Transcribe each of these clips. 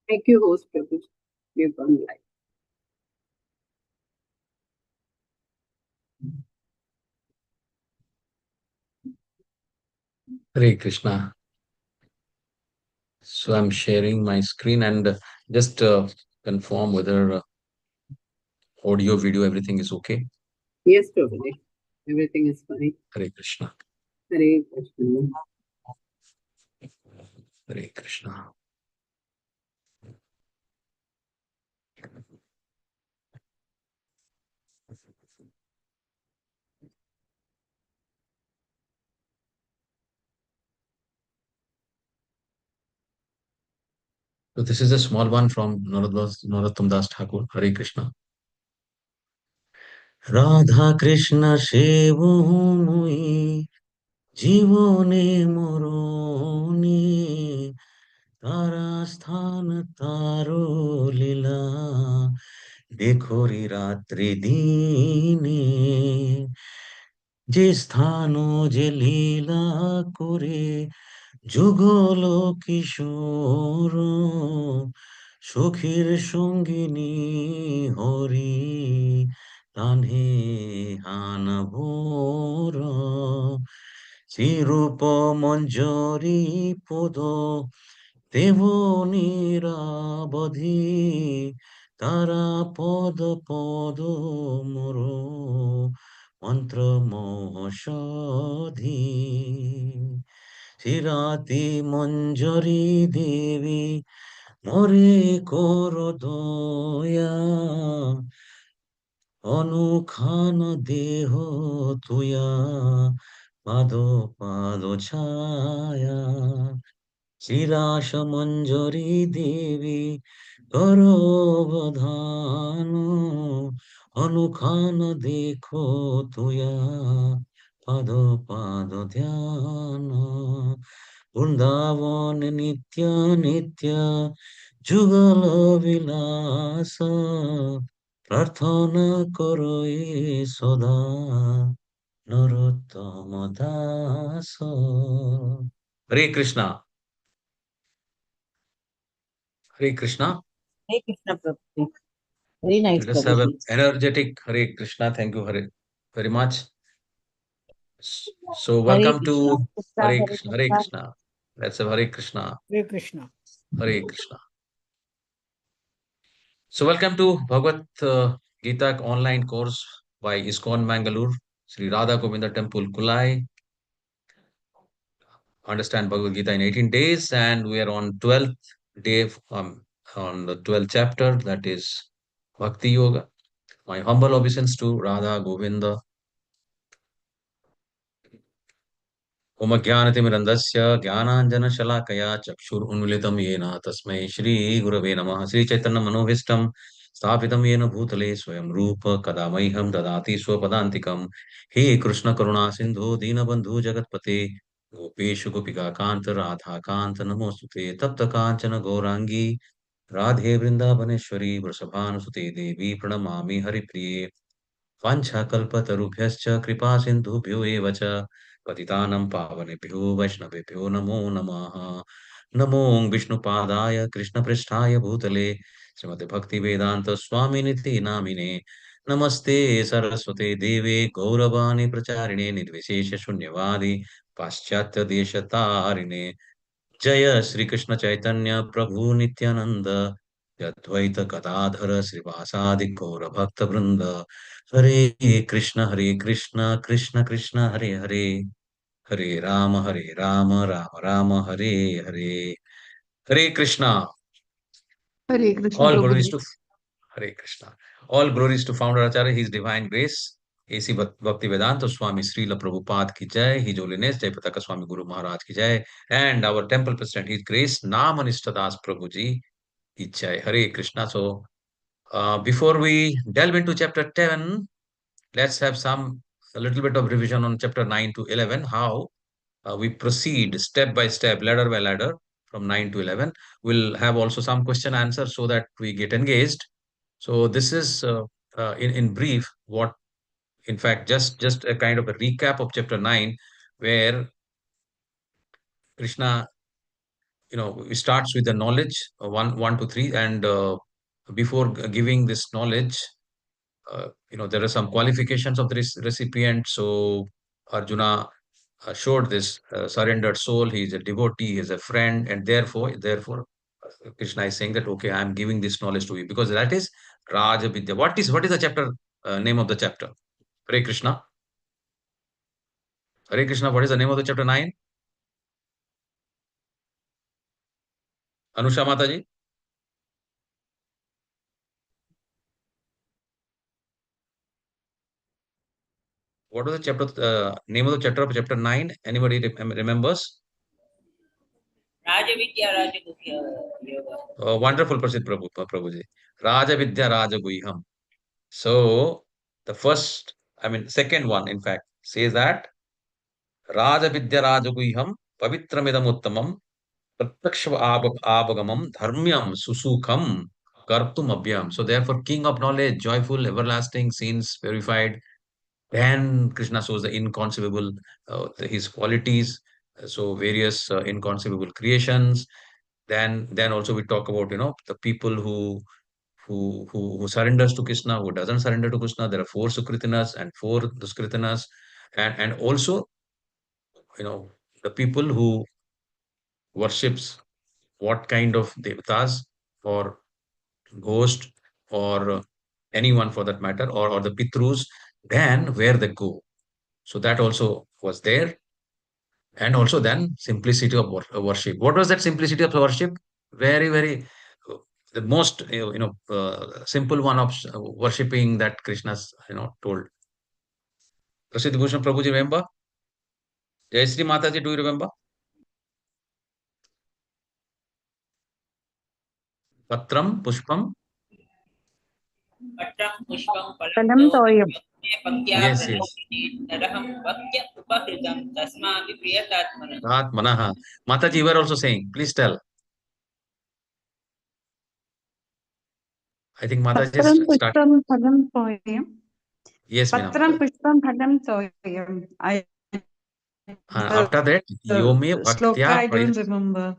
Thank you, host Prabhu. We've gone live. Hare Krishna. So I'm sharing my screen and just confirm whether audio, video, everything is okay. Yes, Prabhu. Everything is fine. Hare Krishna. Hare Krishna. Hare Krishna. So this is a small one from Narottam Das Thakur. Hare Krishna. Radha Krishna সেব মুই জীবনে মরণে তারা স্থান তারো লীলা দেখরি রাত্রি দিনে যে স্থান যে লীলা করে যুগল কিশোর সখীর সঙ্গিনী হরি তানে হান ভোর শ্রীরূপ মঞ্জরি পদ দেব নিরাবধি তারা পদ পদ মোর মন্ত্র মহৌষধি শ্রীরাতি মঞ্জরি দেবী মরে কর দয়া অনুখান দেহ তুয়া পাদ পাদ ছায়া শ্রীরাস মঞ্জরি দেবী করবধান অনুখান দেখো তুয়া পাদ পাদ ধ্যান বৃন্দাবন নিত্য নিত্য যুগল বিলাস প্রার্থনা করো সদা নরোত্তম দাস হরে Krishna Hare Krishna. Hare Krishna, Prabhuji. Very nice, Let us have an Prabhuji. energetic Hare Krishna. Thank you Hare very much. So Hare welcome to Krishna, Krishna, Hare Hare Krishna. Hare Krishna. Krishna. Let's have Hare Krishna. Hare Krishna. Hare Krishna. So welcome to Bhagavad Gita online course by ISKCON Mangaluru, Sri Radha Govinda Temple Kulai. Understand Bhagavad Gita in 18 days, and we are on 12th day on the 12th chapter, that is Bhakti Yoga. My humble obeisance to Radha Govinda. उमज्ञानतिमिरन्दस्य ज्ञानाञ्जनशलाकया चक्षुरुन्मिलितं येन तस्मै श्रीगुरवे नमः श्रीचैतन्यमनोभीष्टं स्थापितं येन भूतले स्वयं रूप कदा मह्यं ददाति स्वपदान्तिकं हे कृष्णकरुणा सिन्धो दीनबन्धु जगत्पते गोपेषु गोपिकान्त राधाकान्त नमोऽस्तुते तप्तकाञ्चन गौराङ्गी राधे वृन्दावनेश्वरी वृषभानुसुते देवी प्रणमामि हरिप्रिये वाञ्छाकल्पतरुभ्यश्च कृपा सिन्धुभ्यो एव च पतितानं पावनेभ्यो वैष्णवेभ्यो नमो नमः नमो विष्णुपादाय कृष्णपृष्ठाय भूतले श्रीमते भक्तिवेदान्त स्वामिनिति नामिने नमस्ते सरस्वते देवे गौरवाणी प्रचारिणे निर्विशेष शून्यवादी पाश्चात्य देशतारिणे जय श्री कृष्ण चैतन्य प्रभु नित्यानंद अद्वैत गदाधर श्रीवासादि गौर भक्त वृंद हरे Krishna Krishna Krishna Hare Hare Hare Ram Ram Ram Hare Hare Hare Krishna Hare Krishna, all glories Prabhuji. to Hare Krishna. All glories to Founder Acharya, His Divine Grace, AC Bhakti Vedanta Swami Srila Prabhupada ki jai, His Holiness Jai Pataka Swami Guru Maharaj ki jai, and our temple president, His Grace Namanishtadas Prabhuji ki jai. Hare Krishna. So, before we delve into chapter 10, let's have a little bit of revision on chapter 9 to 11, how we proceed step by step, ladder by ladder from 9 to 11. We'll have also some question answer so that we get engaged. So this is in brief what, in fact, just a kind of a recap of chapter 9, where Krishna it starts with the knowledge, 1, 2, 3, and before giving this knowledge, there are some qualifications of the recipient. So Arjuna showed this surrendered soul. He is a devotee, he is a friend, and therefore, Krishna is saying that, okay, I am giving this knowledge to you because that is Raja Vidya. What is the chapter name of the chapter? Hare Krishna. Hare Krishna. What is the name of the chapter 9? Anusha Mataji. What was the chapter? Name of the chapter of chapter 9? Anybody remembers? Rajavidya Rajaguhya Yoga. Wonderful, Prasid Prabhuji. Raja Vidya Raja Guiham. So second one, in fact, says that Raja Vidya Raja Guiham Pavitramidam Uttamam Pratakshva Abagamam Dharmyam Susukham Kartum Abhyam. So therefore, King of knowledge, joyful, everlasting, scenes purified. Then Krishna shows the inconceivable, his qualities. So various inconceivable creations. Then also we talk about the people who surrenders to Krishna, who doesn't surrender to Krishna. There are 4 Sukritinas and 4 Duskritinas, and also the people who worships what kind of devatas or ghost or anyone for that matter, or the Pitrus, then where they go. So that also was there. And also then simplicity of worship. What was that simplicity of worship? Very, very the most simple one of worshipping that Krishna's told. Prasidh Bhushan Prabhuji, remember? Jai Sri Mataji, do you remember? Patram, Pushpam. Patram Pushpam Palam Toyam. Yes, yes. Naraham Bhaktya Upahritam Tasma Vipriyatatmana. Atmanaha. Mataji, you were also saying. Please tell. I think Mataji Patram start. Pushpam Phalam Toyam. Yes, Patram Meenam. Pushpam Phalam Toyam. After that, Yome Sloka Bhaktya I don't remember.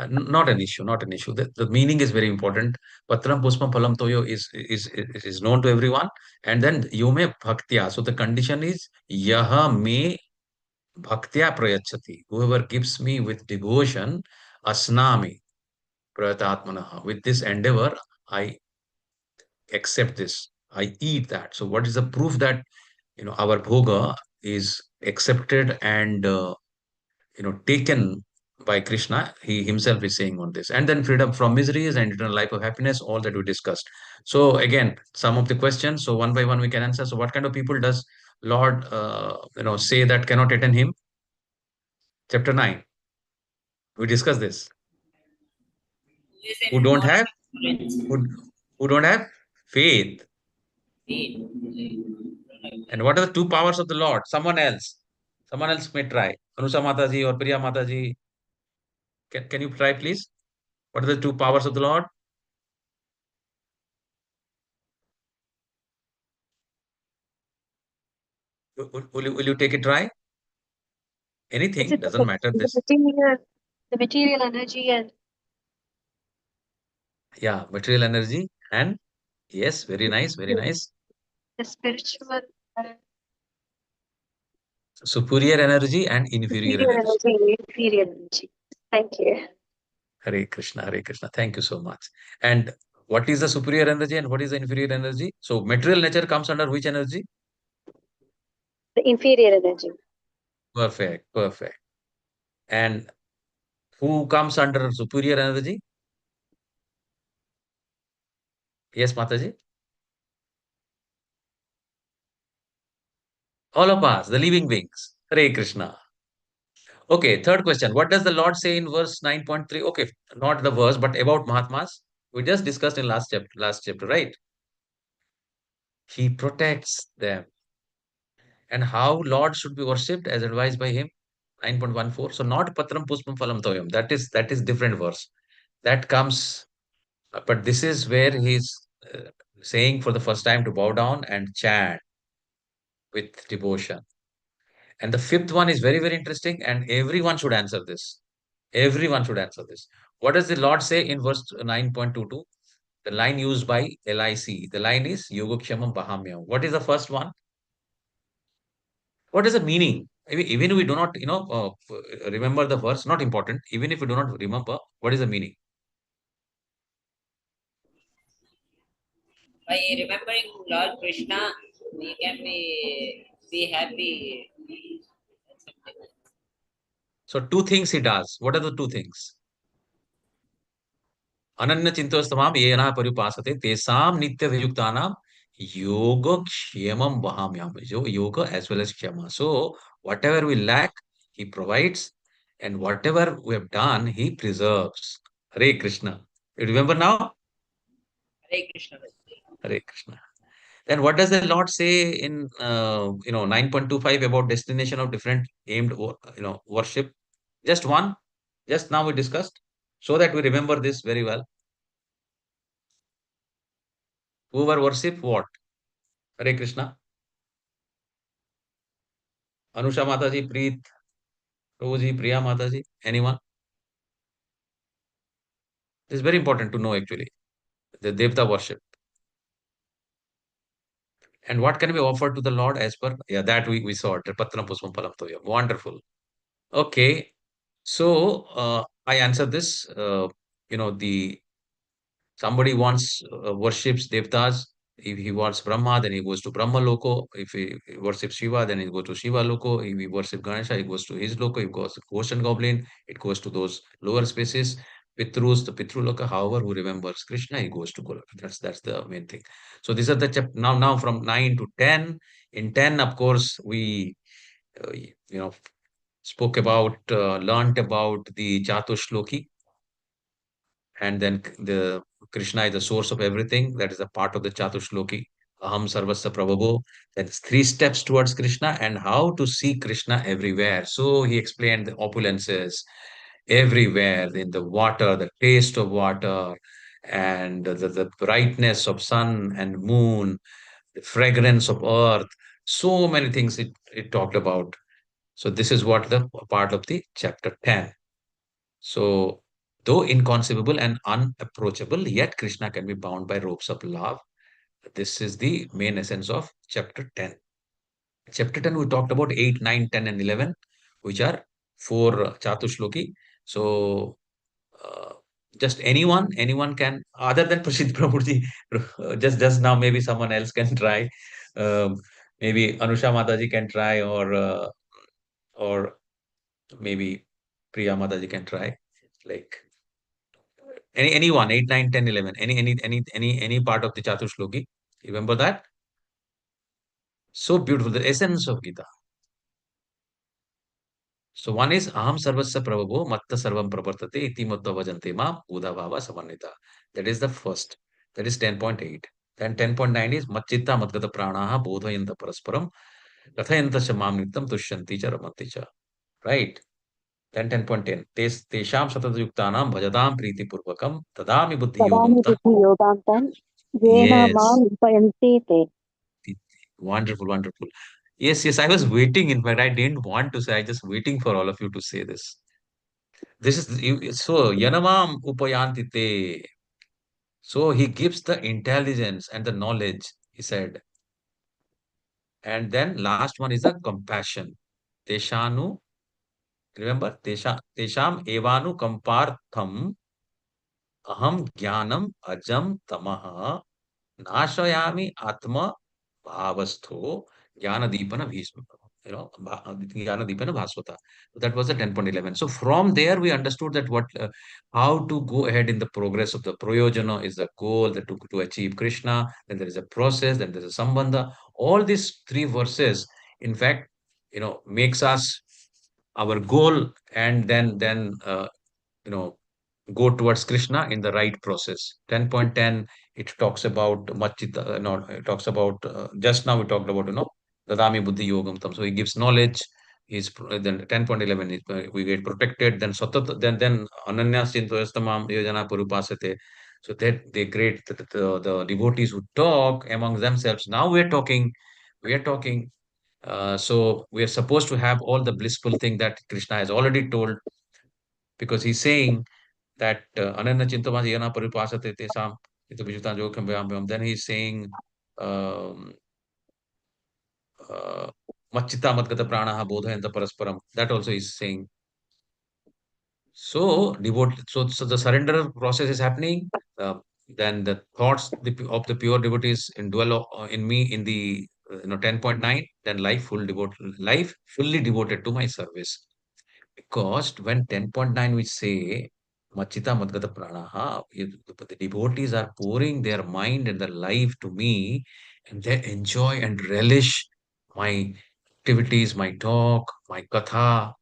Not an issue, not an issue. The meaning is very important. Patram Puspam Phalam Toyo is known to everyone. And then Yume Bhaktya. So the condition is Yaha me Bhaktya Prayachati. Whoever gives me with devotion, Asnami Prayatatmanaha. With this endeavor, I accept this. I eat that. So what is the proof that our bhoga is accepted and taken by Krishna? He himself is saying on this. And then freedom from miseries and eternal life of happiness, all that we discussed. So again, some of the questions. So one by one we can answer. So what kind of people does Lord, say that cannot attain him? Chapter 9. We discuss this. Who don't have, who, who don't have faith. And what are the 2 powers of the Lord? Someone else. Someone else may try. Anusha Mataji or Priya Mataji. Can you try, please? What are the 2 powers of the Lord? Will you take a try? Anything, doesn't matter this. The material energy and Yeah, material energy and yes, very nice, very nice. the spiritual Superior energy and inferior superior energy. energy, inferior energy. Thank you. Hare Krishna, Hare Krishna. Thank you so much. And what is the superior energy and what is the inferior energy? So material nature comes under which energy? The inferior energy. Perfect, perfect. And who comes under superior energy? Yes, Mataji. All of us, the living beings. Hare Krishna. Okay, third question. What does the Lord say in verse 9.3? Okay, not the verse, but about Mahatmas. We just discussed in last chapter, right? He protects them. And how Lord should be worshipped as advised by him? 9.14. So not Patram Puspam Phalam Toyam. That is different verse. That comes, but this is where he's saying for the first time to bow down and chant with devotion. And the fifth one is very, very interesting, and everyone should answer this. Everyone should answer this. What does the Lord say in verse 9.22? The line used by LIC. The line is Yogakshamam Bahamyam. What is the first one? What is the meaning? Even if we do not, remember the verse, not important. Even if we do not remember, what is the meaning? By remembering Lord Krishna, we can be happy. So two things he does. What are the two things? Ananya Chintostamam Yena Paripasate Tesam Nitya Vijuktanam Yoga Kshemam Vahamyam. Yoga as well as Kshema. So whatever we lack, he provides, and whatever we have done, he preserves. Hare Krishna. You remember now? Hare Krishna. Hare Krishna. Then what does the Lord say in 9.25 about destination of different aimed worship? Just one. Just now we discussed, so that we remember this very well. Whoever worship what? Hare Krishna. Anusha Mataji, Preet, Prabhuji, Priya Mataji, anyone? This is very important to know actually. The Devta worship. And what can be offered to the Lord as per? Yeah, that we saw it. Patram Puspam Palam Toyam. Wonderful. Okay. So I answer this. The somebody wants worships devtas. If he wants Brahma, then he goes to Brahma Loko. If he worships Shiva, then he goes to Shiva Loko. If he worships Ganesha, he goes to his Loko. If he goes to Ghost and Goblin, it goes to those lower spaces. Pitrus, the Pitru Loka, however, who remembers Krishna, he goes to Golok. That's the main thing. So these are the now from 9 to 10. In 10, of course, we spoke about, learned about the Chatushloki, and then the Krishna is the source of everything. That is a part of the Chatushloki. Aham Sarvasya Prabhavo. That's three steps towards Krishna and how to see Krishna everywhere. So he explained the opulences everywhere, in the water, the taste of water, and the brightness of sun and moon, the fragrance of earth. So many things it talked about. So this is what the part of the chapter 10. So, though inconceivable and unapproachable, yet Krishna can be bound by ropes of love. This is the main essence of chapter 10. Chapter 10, we talked about 8, 9, 10, and 11, which are four Chatushloki. So, uh, just anyone can, other than Prashid Prabhuji, just now, maybe someone else can try. Um, Maybe Anusha Mataji can try, or maybe Priya Mataji can try. Like, anyone, 8, 9, 10, 11, any part of the Chatushloki. Remember that? So beautiful, the essence of Gita. So one is Aham Sarvasya Prabhavo Matta Sarvam Pravartate Iti Matta Vajante Ma Uda Bhava Samanita. That is the first. That is 10.8. Then 10.9 is Machitta Madgata Pranaha Bodhayanta Parasparam Kathayanta Shamam Nitam Tushyanti Cha Ramanti Cha. Right? Then 10.10. Tesham Satadayuktanam Bhajadam Priti Purvakam Tadami Buddhi Yogam तदामि Ta. बुद्धियोगान्तं yen Yes. माम् उपयन्ति ते. Wonderful, wonderful. Yes, yes. I was waiting. In fact, I didn't want to say. I just waiting for all of you to say this. This is so Yanamam Upayantite. So he gives the intelligence and the knowledge, he said. And then last one is the compassion. Teshanu, remember? Tesham evanu kampartham aham jnanam ajam tamaha nashayami atma bhavastho jnana deepana bhisma. Jnana deepana bhaswata. So that was the 10.11. So from there we understood that how to go ahead in the progress of the prayojana is the goal, that to achieve Krishna. Then there is a process, then there is a sambandha. All these three verses, in fact, makes us our goal, and then you know go towards Krishna in the right process. 10.10, it talks about Machita, no, it talks about, just now we talked about, Dadami Buddhi Yogam Tam. So he gives knowledge. Then 10.11 is we get protected. Then then Ananya Sintoyastamam Yojana Purupasate. So that they create the devotees who talk among themselves. Now we are talking. So we are supposed to have all the blissful thing that Krishna has already told. because he's saying that Ananya Chintamati Yana Paripasate Tesam Ito Bijutan Jokam Vyam. Then he's saying um, Machita Matgata Pranaha Bodha and the Parasparam. That also is saying. So so the surrender process is happening. Then the thoughts of the pure devotees indwell in me in the 10.9. Then life fully devoted to my service. Because when 10.9 we say Machita Madgata Pranaha, the devotees are pouring their mind and their life to me, and they enjoy and relish my activities, my talk, my katha.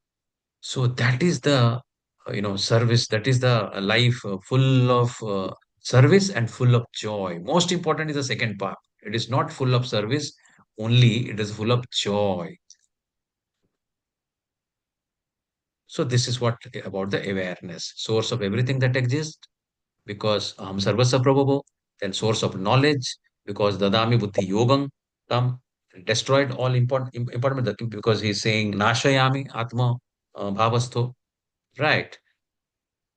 So that is the service. That is the life full of service and full of joy. Most important is the second part. It is not full of service only. It is full of joy. So this is what about the awareness, source of everything that exists, because aham sarvasya prabhavo, then source of knowledge, because dadami buddhi yogam tam, destroyed all important because he's saying nashayami atma bhavastho, right?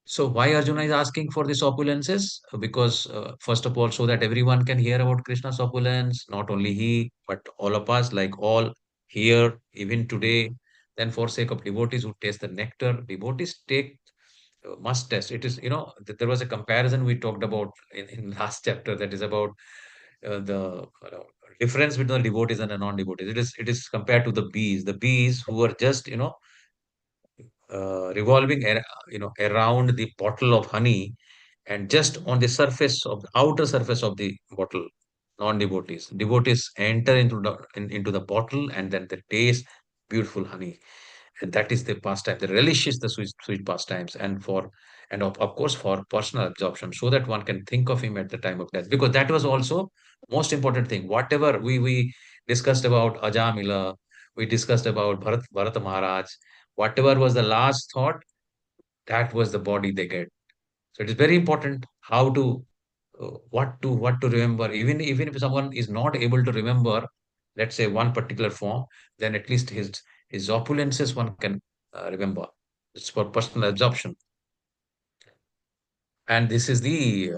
So why Arjuna is asking for these opulences? Because first of all, so that everyone can hear about Krishna's opulence, not only he, but all of us, like all here, even today. Then for sake of devotees who taste the nectar, devotees must test. It is, there was a comparison we talked about in last chapter, that is about the difference between the devotees and the non-devotees. It is compared to the bees. The bees who are just, revolving around the bottle of honey, and just on the surface of the outer surface of the bottle, non-devotees enter into the bottle, and then they taste beautiful honey, and that is the pastime. They relishes the sweet pastimes, and of course for personal absorption, so that one can think of him at the time of death, because that was also most important thing. Whatever we discussed about Ajamila, we discussed about Bharata Maharaj, whatever was the last thought, that was the body they get. So it is very important how to what to remember. Even if someone is not able to remember, let's say one particular form, then at least his opulences one can remember. It's for personal absorption. And this is the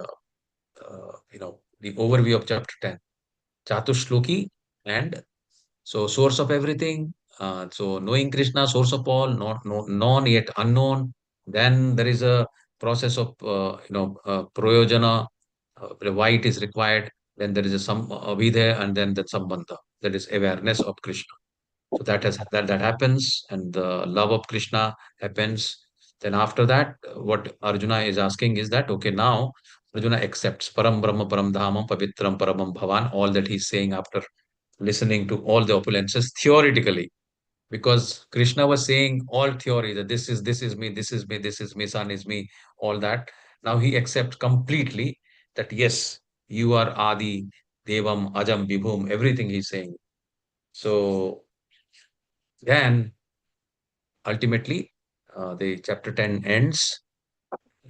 overview of chapter 10. Chatushloki, and so source of everything. So knowing Krishna, source of all, not known yet unknown. Then there is a process of prayojana, why it is required. Then there is a some avidya, and then that sambandha. That is awareness of Krishna. So that happens, and the love of Krishna happens. Then after that, what Arjuna is asking is that, okay, now Arjuna accepts Param Brahma Param Dhamam Pavitram Paramam Bhavan, all that he's saying after listening to all the opulences theoretically, because Krishna was saying all theory, that this is me, this is me, this is me, son is me, all that. Now he accepts completely that yes, you are Adi, Devam, Ajam, Vibhum, everything he's saying. So then ultimately, the chapter 10 ends.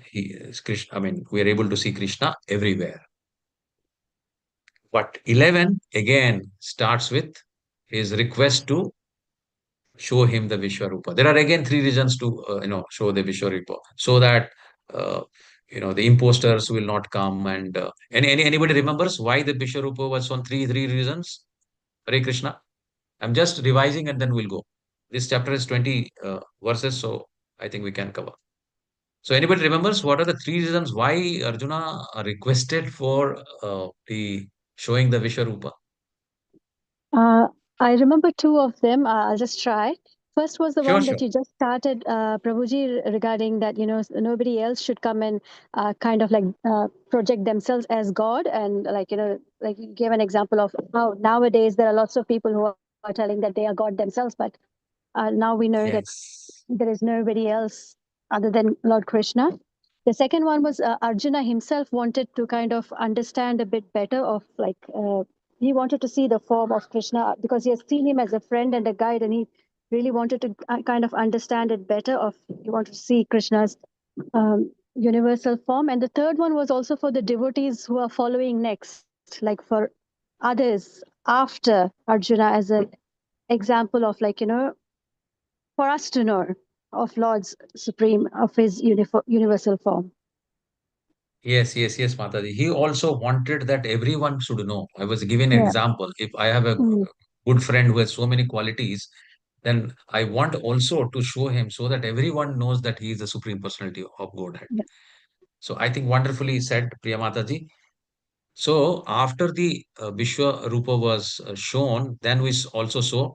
He is Krishna. I mean, we are able to see Krishna everywhere. But 11 again starts with his request to show him the Vishwarupa. There are again three reasons to show the Vishwarupa, so that uh, the imposters will not come. And anybody remembers why the Vishwarupa was on three reasons? Hare Krishna. I'm just revising and then we'll go. This chapter is 20 verses, so I think we can cover. So anybody remembers what are the three reasons why Arjuna requested for the showing the Vishwarupa? Uh, I remember two of them. I'll just try. First was the Sure, one sure. that you just started, Prabhuji, regarding that, nobody else should come and kind of like project themselves as God. And like, like you gave an example of how nowadays there are lots of people who are telling that they are God themselves. But now we know that Yes. there is nobody else other than Lord Krishna. The second one was Arjuna himself wanted to kind of understand a bit better of like, he wanted to see the form of Krishna because he has seen him as a friend and a guide, and he really wanted to kind of understand it better. He wanted to see Krishna's universal form. And the third one was also for the devotees who are following next, like for others after Arjuna, as an example of like, for us to know of Lord's supreme, of his universal form. Yes, Mataji. He also wanted that everyone should know. I was giving an Yeah. example. If I have a Mm. good friend who has so many qualities, then I want also to show him so that everyone knows that he is the Supreme Personality of Godhead. Yeah. So I think wonderfully said, Priya Mataji. So after the Vishwa Rupa was shown, then we also saw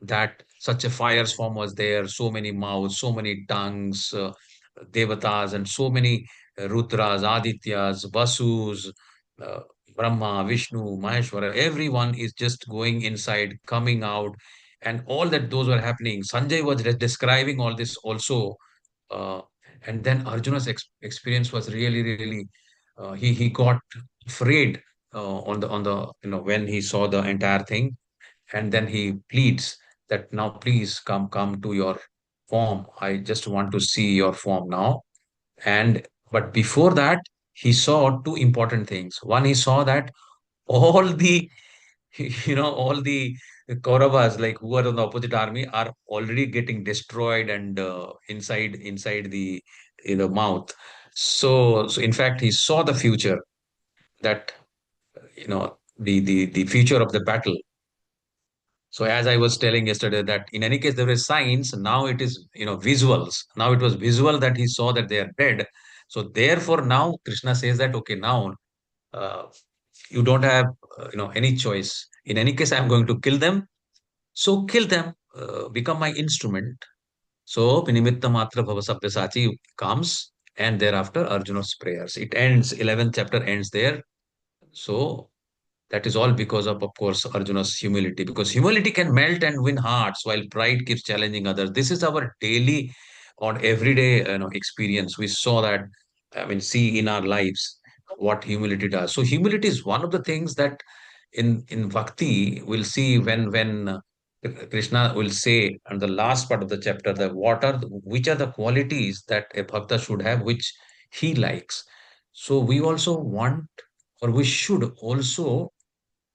that such a fire's form was there, so many mouths, so many tongues, devatas, and so many Rudras, Adityas, Vasus, uh, Brahma, Vishnu, Maheshwara. Everyone is just going inside, coming out, and all that those were happening. Sanjay was describing all this also. Uh, and then Arjuna's experience was really, he got afraid on the when he saw the entire thing, and then he pleads that now please come to your form. I just want to see your form now. And but before that, he saw two important things. One, he saw that all the all the Kauravas, like who are on the opposite army, are already getting destroyed and inside the mouth. So in fact, he saw the future, that the future of the battle. So as I was telling yesterday, that in any case there is signs. Now it is visuals. Now it was visual that he saw that they are dead. So therefore now Krishna says that okay, now uh, you don't have any choice. In any case, I'm going to kill them. So kill them. Become my instrument. So Pinimitta Matra Bhava Sabyasachi comes, and thereafter Arjuna's prayers. It ends. 11th chapter ends there. So that is all because of course, Arjuna's humility. Because humility can melt and win hearts, while pride keeps challenging others. This is our daily or everyday experience. We saw that, I mean, see in our lives what humility does. So humility is one of the things that in bhakti we'll see when Krishna will say on the last part of the chapter that which are the qualities that a bhakta should have, which he likes. So we also want, or we should also,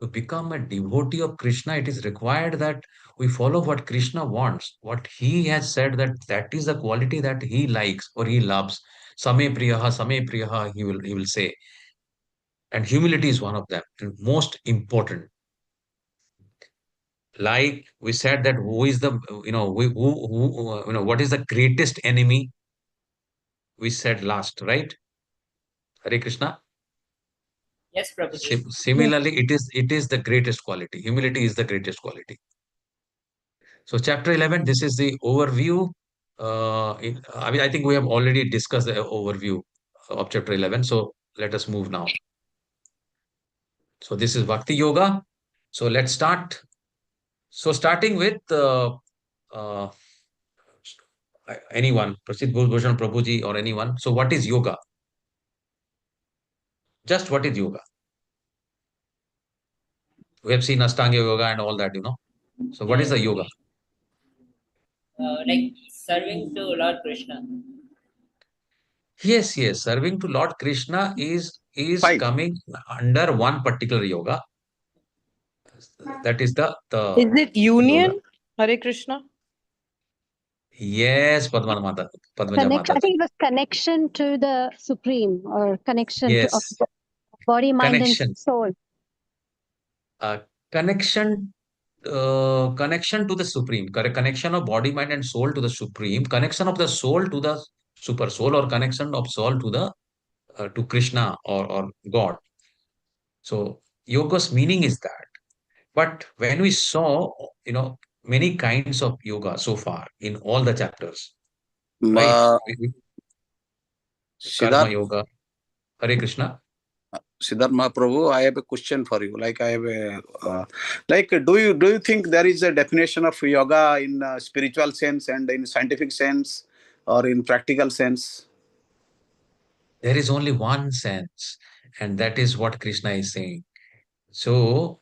to become a devotee of Krishna. It is required that we follow what Krishna wants, what he has said, that is the quality that he likes or he loves. Same priyaha, he will say. And humility is one of them, and most important. Like we said that who is the, what is the greatest enemy? We said last, right? Hare Krishna. Yes, Prabhuji. Yes. Similarly, it is the greatest quality. Humility is the greatest quality. So chapter 11, this is the overview. I mean, I think we have already discussed the overview of chapter 11. So let us move now. So this is Bhakti Yoga. So let's start. So starting with uh, anyone, Prasid Bhushan Prabhuji or anyone. So what is yoga? Just what is yoga? We have seen Ashtanga Yoga and all that. So what is the yoga? Like serving to Lord Krishna. Yes. Serving to Lord Krishna is Fine. coming under one particular yoga. That is the Is it yoga. union? Hare Krishna. Yes, Padmaja I Mataji. think it was connection to the supreme, or connection to of Yes, body, mind, and connection. soul. Connection connection to the supreme. Connection of body, mind, and soul to the supreme. Connection of the soul to the super soul, or connection of soul to the to Krishna or God. So yoga's meaning is that. But when we saw, many kinds of yoga so far in all the chapters, right? Uh, Karma Siddharth, yoga. Hare Krishna. Siddharth Mahaprabhu, I have a question for you. Like I have a, do you think there is a definition of yoga in spiritual sense and in scientific sense or in practical sense? There is only one sense, and that is what Krishna is saying. So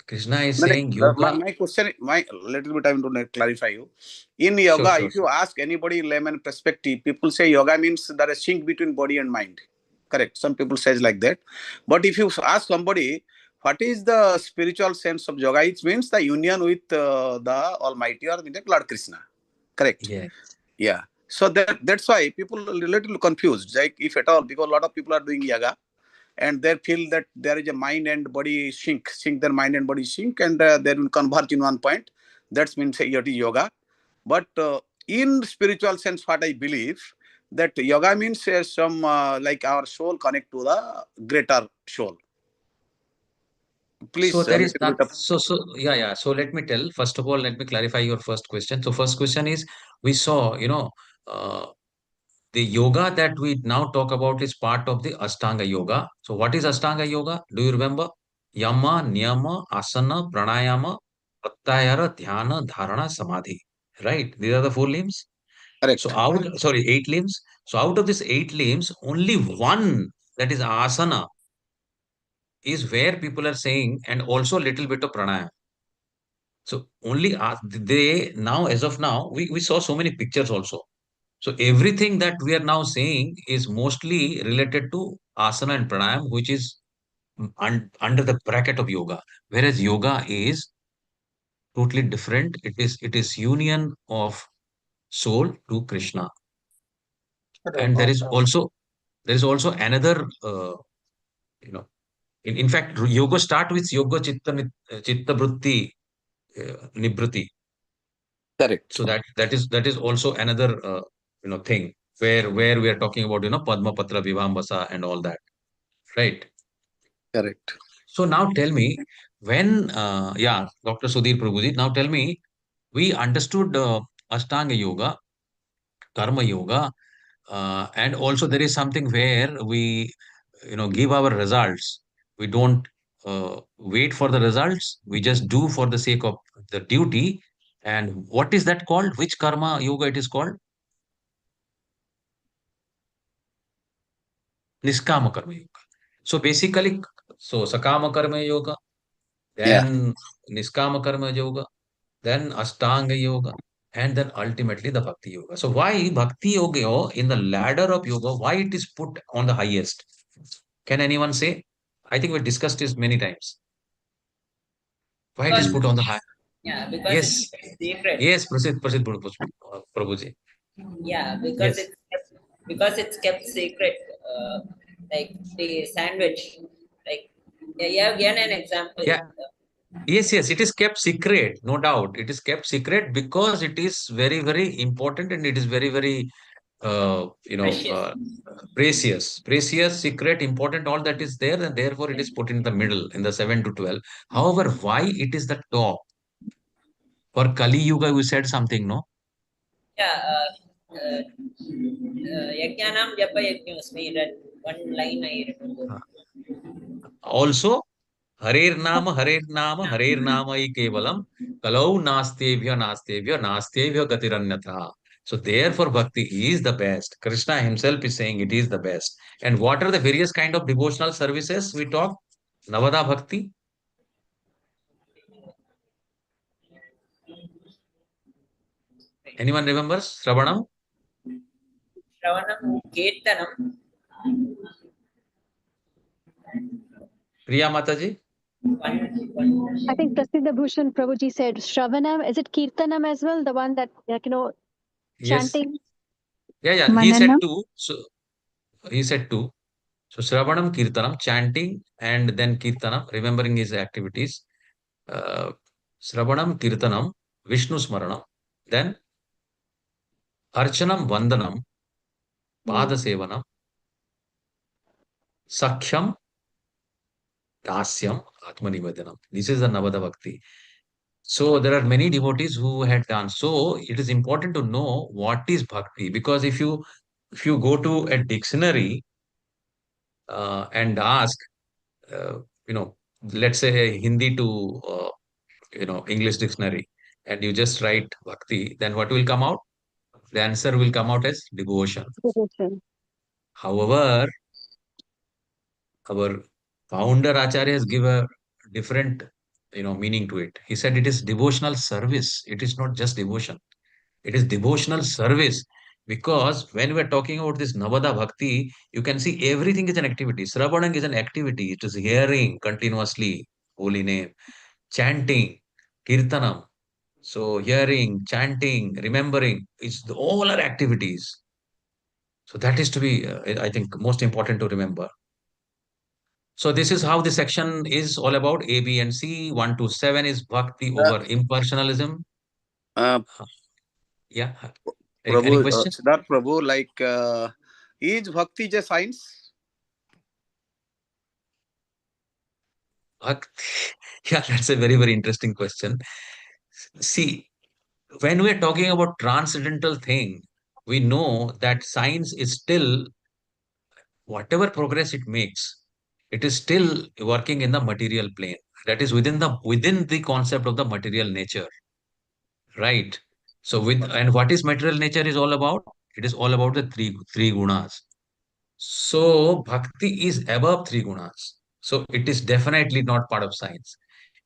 Krishna is No, no, saying yoga. my question, my little bit I want to clarify you. In Sure, yoga, sure, if you sure. ask anybody layman perspective, people say yoga means there is sync between body and mind. Correct. Some people says like that. But if you ask somebody, what is the spiritual sense of yoga? It means the union with the Almighty or with the Lord Krishna. Correct. Yes, Yeah. So that's why people are a little confused. Like if at all, because a lot of people are doing yoga and they feel that there is a mind and body sync their mind and body sync, and they will converge in one point. That means it is yoga. But in spiritual sense, what I believe that yoga means some like our soul connect to the greater soul. So Please, a there is little not, bit of yeah. So let me tell, first of all, let me clarify your first question. So first question is, we saw, uh, the yoga that we now talk about is part of the Ashtanga yoga. So what is Ashtanga yoga? Do you remember? Yama, Niyama, Asana, Pranayama, Pratyahara, Dhyana, Dharana, Samadhi. Right? These are the 4 limbs. So correct. sorry, 8 limbs. So out of these 8 limbs, only one, that is asana, is where people are saying, and also a little bit of pranayama. So only they now, as of now, we saw so many pictures also. So everything that we are now saying is mostly related to asana and pranayam, which is under the bracket of yoga. Whereas yoga is totally different. It is union of soul to Krishna. And there is also another you know in fact, yoga start with yoga chitta vritti nibriti. Correct. So that is also another thing where we are talking about Padma Patra Vibhambasa and all that, right? Correct. So now tell me, when Dr. Sudhir Prabhuji, now tell me, we understood Ashtanga yoga, karma yoga, and also there is something where we give our results. We don't wait for the results, we just do for the sake of the duty. And what is that called? Which karma yoga it is called? Niskama karma yoga. So basically, so sakama karma yoga, Yeah. then niskama karma yoga, then ashtanga yoga, and then ultimately the bhakti yoga. So why bhakti yoga in the ladder of yoga, why it is put on the highest? Can anyone say? I think we discussed this many times. Why it is Because put on the high? because it's Yes, secret. yes, Prasid Prabhuji. Yeah, Yes, because it's kept secret. Like the sandwich. Like you have given an example. yeah, yes. It is kept secret, no doubt. It is kept secret because it is very, very important, and it is very, very, uh, you know, Precious. uh, precious, secret, important. All that is there, and therefore it is put in the middle, in the 7 to 12. However, why it is the top? For Kali Yuga, we said something, no? Yeah. Yajnanam japa yajñosmi. That one line I remember. Also, Harer Nama, Harer Nama I Kevalam, Kalau Nastevya Gatiranyatha. So therefore, Bhakti is the best. Krishna himself is saying it is the best. And what are the various kind of devotional services we talk? Navada Bhakti. Anyone remembers? Shravanam? Shravanam, Kirtanam, Priya Mataji? one. I think Prasiddha Bhushan Prabhuji said Shravanam. Is it Kirtanam as well? The one that, Yes. chanting? Yeah. He said Mananam. two. So he said two. So Shravanam Kirtanam, chanting, and then Kirtanam, remembering his activities. Uh, Shravanam Kirtanam, Vishnu Smaranam, then Archanam Vandanam, Hmm. Padasevanam, Sakhyam, Dasyam, Atmanivedanam. This is the Navada Bhakti. So there are many devotees who had done. So it is important to know what is bhakti, because if you go to a dictionary and ask, uh, you know, let's say Hindi to English dictionary, and you just write bhakti, then what will come out? The answer will come out as devotion. Devotion. However, our founder Acharya has given a different meaning to it. He said it is devotional service. It is not just devotion. It is devotional service, because when we are talking about this Navada Bhakti, you can see everything is an activity. Sravanam is an activity. It is hearing continuously holy name, chanting, kirtanam, So hearing, chanting, remembering, all are activities. So that is to be, I think, most important to remember. So this is how the section is all about. A, B, and C. 1 to 7 is bhakti Uh, over impersonalism. uh, Yeah. Any Prabhu, question? Siddharth Prabhu, like, is bhakti a science? Bhakti. Yeah, that's a very, very interesting question. See, when we're talking about transcendental thing, we know that science is still, whatever progress it makes, it is still working in the material plane. That is within the concept of the material nature, right? So and what is material nature is all about? It is all about the three gunas. So bhakti is above three gunas. So it is definitely not part of science.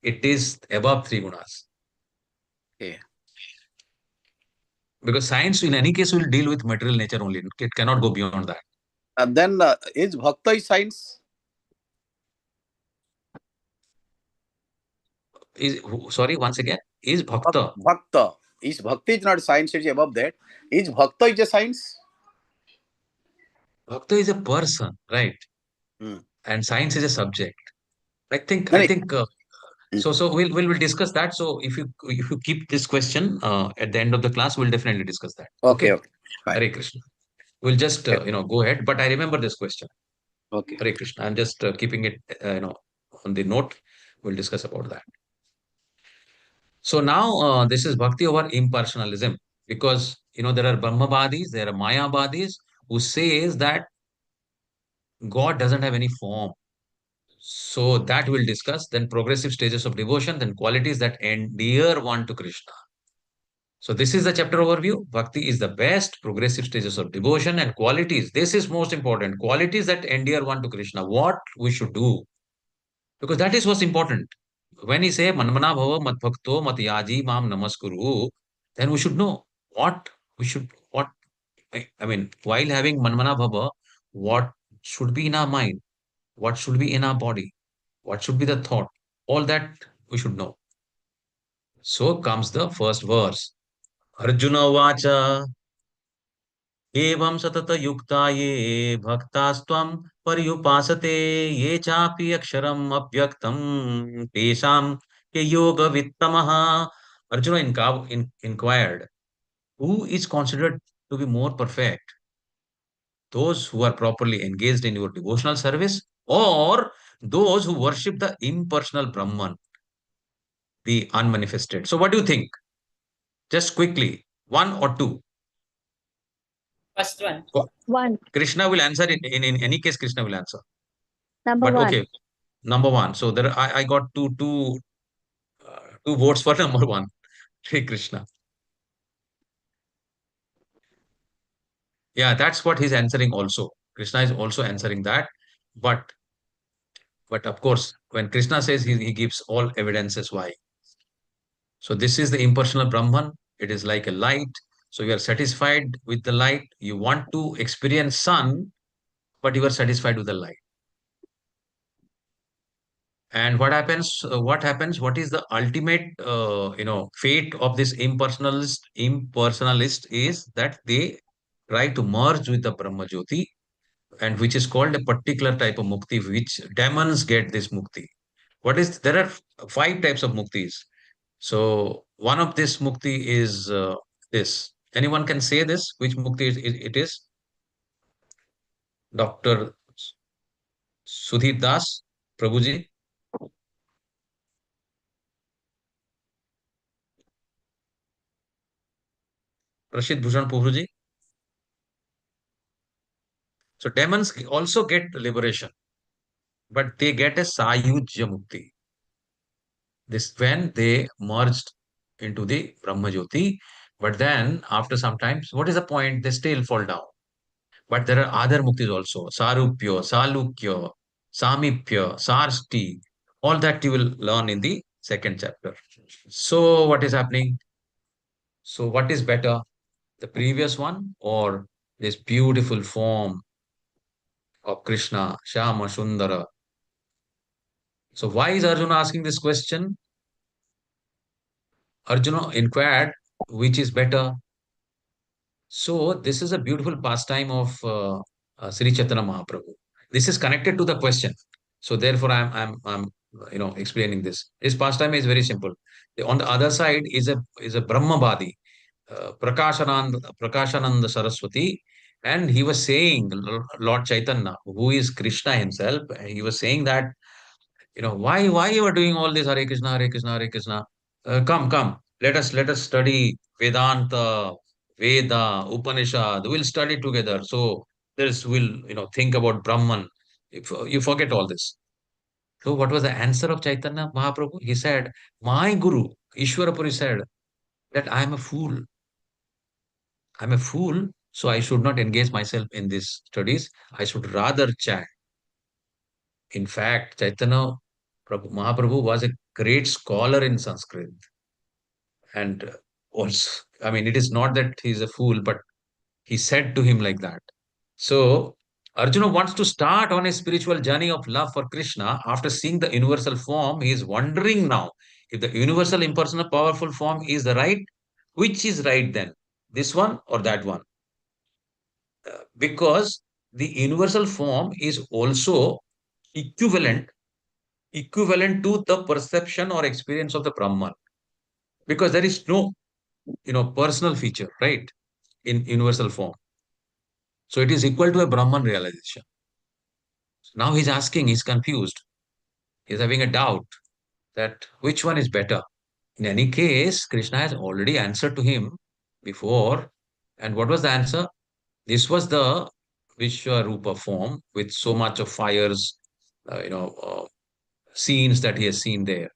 It is above three gunas. Okay. Because science, in any case, will deal with material nature only. It cannot go beyond that. And then is bhakta is science? Sorry, once again, is bhakta? Bhakta. Is bhakti is not science, it is above that. Is bhakta is a science? Bhakta is a person, right? Hmm. And science is a subject. I think. No, I no. think. So we'll discuss that. So if you keep this question at the end of the class, we'll definitely discuss that. Okay, Okay. okay. Fine. Hare Krishna. We'll just go ahead. But I remember this question. Okay. Hare Krishna. I'm just keeping it on the note. We'll discuss about that. So now this is bhakti over impersonalism, because there are Brahmavadis, there are Mayavadis who says that God doesn't have any form. So that we'll discuss. Then progressive stages of devotion, then qualities that endear one to Krishna. So this is the chapter overview. Bhakti is the best, progressive stages of devotion, and qualities. This is most important. Qualities that endear one to Krishna. What we should do, because that is what's important. When he say Manmana Bhava Mat Bhakto Mat Yaji Mam Namaskuru, then we should know what I mean, while having Manmana Bhava, what should be in our mind, what should be in our body, what should be the thought, all that we should know. So comes the first verse. Arjuna Vacha एवं सतत युक्ता ये भक्तास्त्वं पर्युपासते ये चापि अक्षरम अव्यक्तम तेषां के योग वित्तमः. Arjuna inquired, who is considered to be more perfect? Those who are properly engaged in your devotional service, or those who worship the impersonal Brahman, the unmanifested? So what do you think? Just quickly, one or two? First one. One. Krishna will answer in any case. Krishna will answer. Number But one. okay, number one. So there, I got two votes for number one. Sri Krishna. Yeah, that's what he's answering also. Krishna is also answering that. But of course, when Krishna says he gives all evidences why. So this is the impersonal Brahman. It is like a light. So you are satisfied with the light. You want to experience sun, but you are satisfied with the light. And what happens? What happens? What is the ultimate, fate of this impersonalist? Impersonalist is that they try to merge with the Brahma Jyoti, and which is called a particular type of mukti, which demons get this mukti. There are five types of muktis. So one of this mukti is this. Anyone can say this? Which mukti it is? Dr. Sudhir Das, Prabhuji, Rashid Bhushan Prabhuji. So demons also get liberation, but they get a Sayujya Mukti. This when they merged into the Brahma Jyoti, but then after some time, what is the point? They still fall down. But there are other muktis also: Sarupya, Salukya, Samipya, Sarsti. All that you will learn in the second chapter. So what is happening? So what is better, the previous one or this beautiful form of Krishna, Shama Sundara? So why is Arjuna asking this question? Arjuna inquired, which is better? So this is a beautiful pastime of Sri Chaitanya Mahaprabhu. This is connected to the question. So therefore, I'm explaining this. His pastime is very simple. On the other side is a Brahmavadi, Prakashananda Saraswati, and he was saying, Lord Chaitanya, who is Krishna himself, he was saying that, why you are doing all this Hare Krishna, Hare Krishna, Hare Krishna. Come, let us study Vedanta, Veda, Upanishad. We'll study together. So we'll think about Brahman. If you forget all this. So what was the answer of Chaitanya Mahaprabhu? He said, my Guru, Ishwarapuri said that I am a fool. I'm a fool, so I should not engage myself in these studies. I should rather chant. In fact, Chaitanya Mahaprabhu was a great scholar in Sanskrit. And also, I mean, it is not that he's a fool, but he said to him like that. So, Arjuna wants to start on a spiritual journey of love for Krishna. After seeing the universal form, he is wondering now if the universal, impersonal, powerful form is the right. Which is right then? This one or that one? Because the universal form is also equivalent to the perception or experience of the Brahman, because there is no personal feature, right, in universal form. So it is equal to a Brahman realization. So now he's confused, he's having a doubt that which one is better. In any case, Krishna has already answered to him before. And what was the answer? This was the Vishwarupa form with so much of fires, scenes that he has seen there.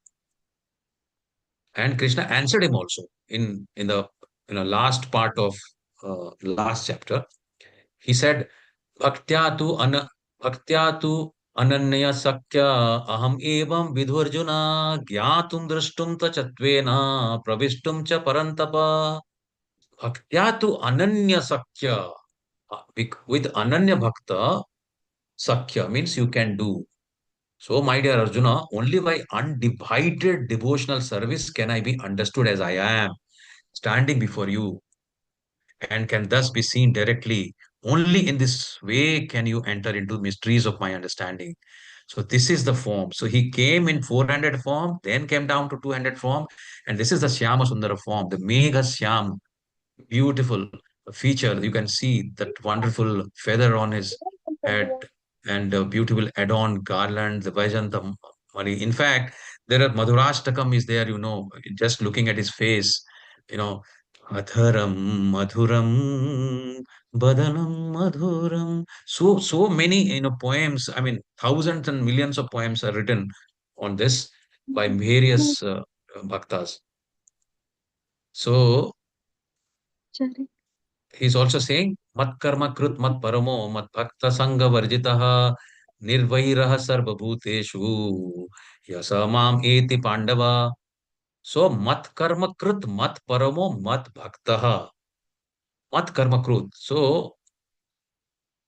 And Krishna answered him also in the last part of last chapter. He said, "Bhaktya tu ana bhaktya tu ananya sakya aham evam vidhurjuna gyatum drashtum ta chatvena pravishtum cha parantapa." Bhaktya tu ananya sakya. With ananya bhakta, sakya means you can do. So, my dear Arjuna, only by undivided devotional service can I be understood as I am, standing before you, and can thus be seen directly. Only in this way can you enter into mysteries of my understanding. So, this is the form. So, he came in 400 form, then came down to 200 form, and this is the Shyama Sundara form, the Megha Shyam, beautiful feature. You can see that wonderful feather on his head and a beautiful adorned garland, the Vaijanta Mani. In fact, there are Madhurashtakam is there, just looking at his face, you know, Adharam Madhuram Badanam Madhuram. So many, poems. I mean, thousands and millions of poems are written on this by various bhaktas. So he's also saying, Mat karma krut mat paramo mat bhakta sangha varjitaha nirvairaha sarva bhuteshu yasamam eti pandava. So mat karma krut mat paramo mat bhaktaha. Mat karma krut. So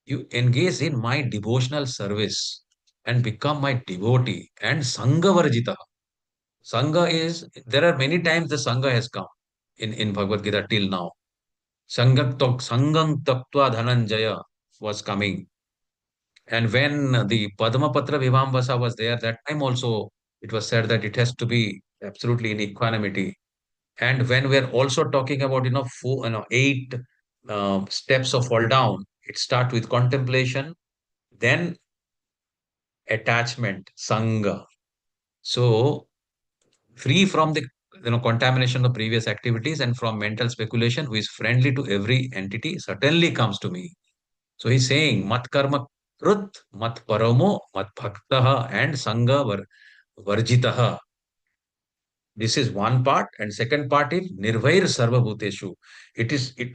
you engage in my devotional service and become my devotee and sangha varjitaha. Sangha is, there are many times the sangha has come in Bhagavad Gita till now. Sangam Taktva Dhananjaya was coming. And when the Padmapatra Vivambasa was there, that time also it was said that it has to be absolutely in equanimity. And when we're also talking about, eight steps of fall down, it starts with contemplation, then attachment, Sangha. So free from the contamination of previous activities and from mental speculation, who is friendly to every entity, certainly comes to me. So he's saying, Mat karma krut, mat paramo, mat bhaktaha, and sangha varjitaha. This is one part. And second part is nirvair sarva bhuteshu.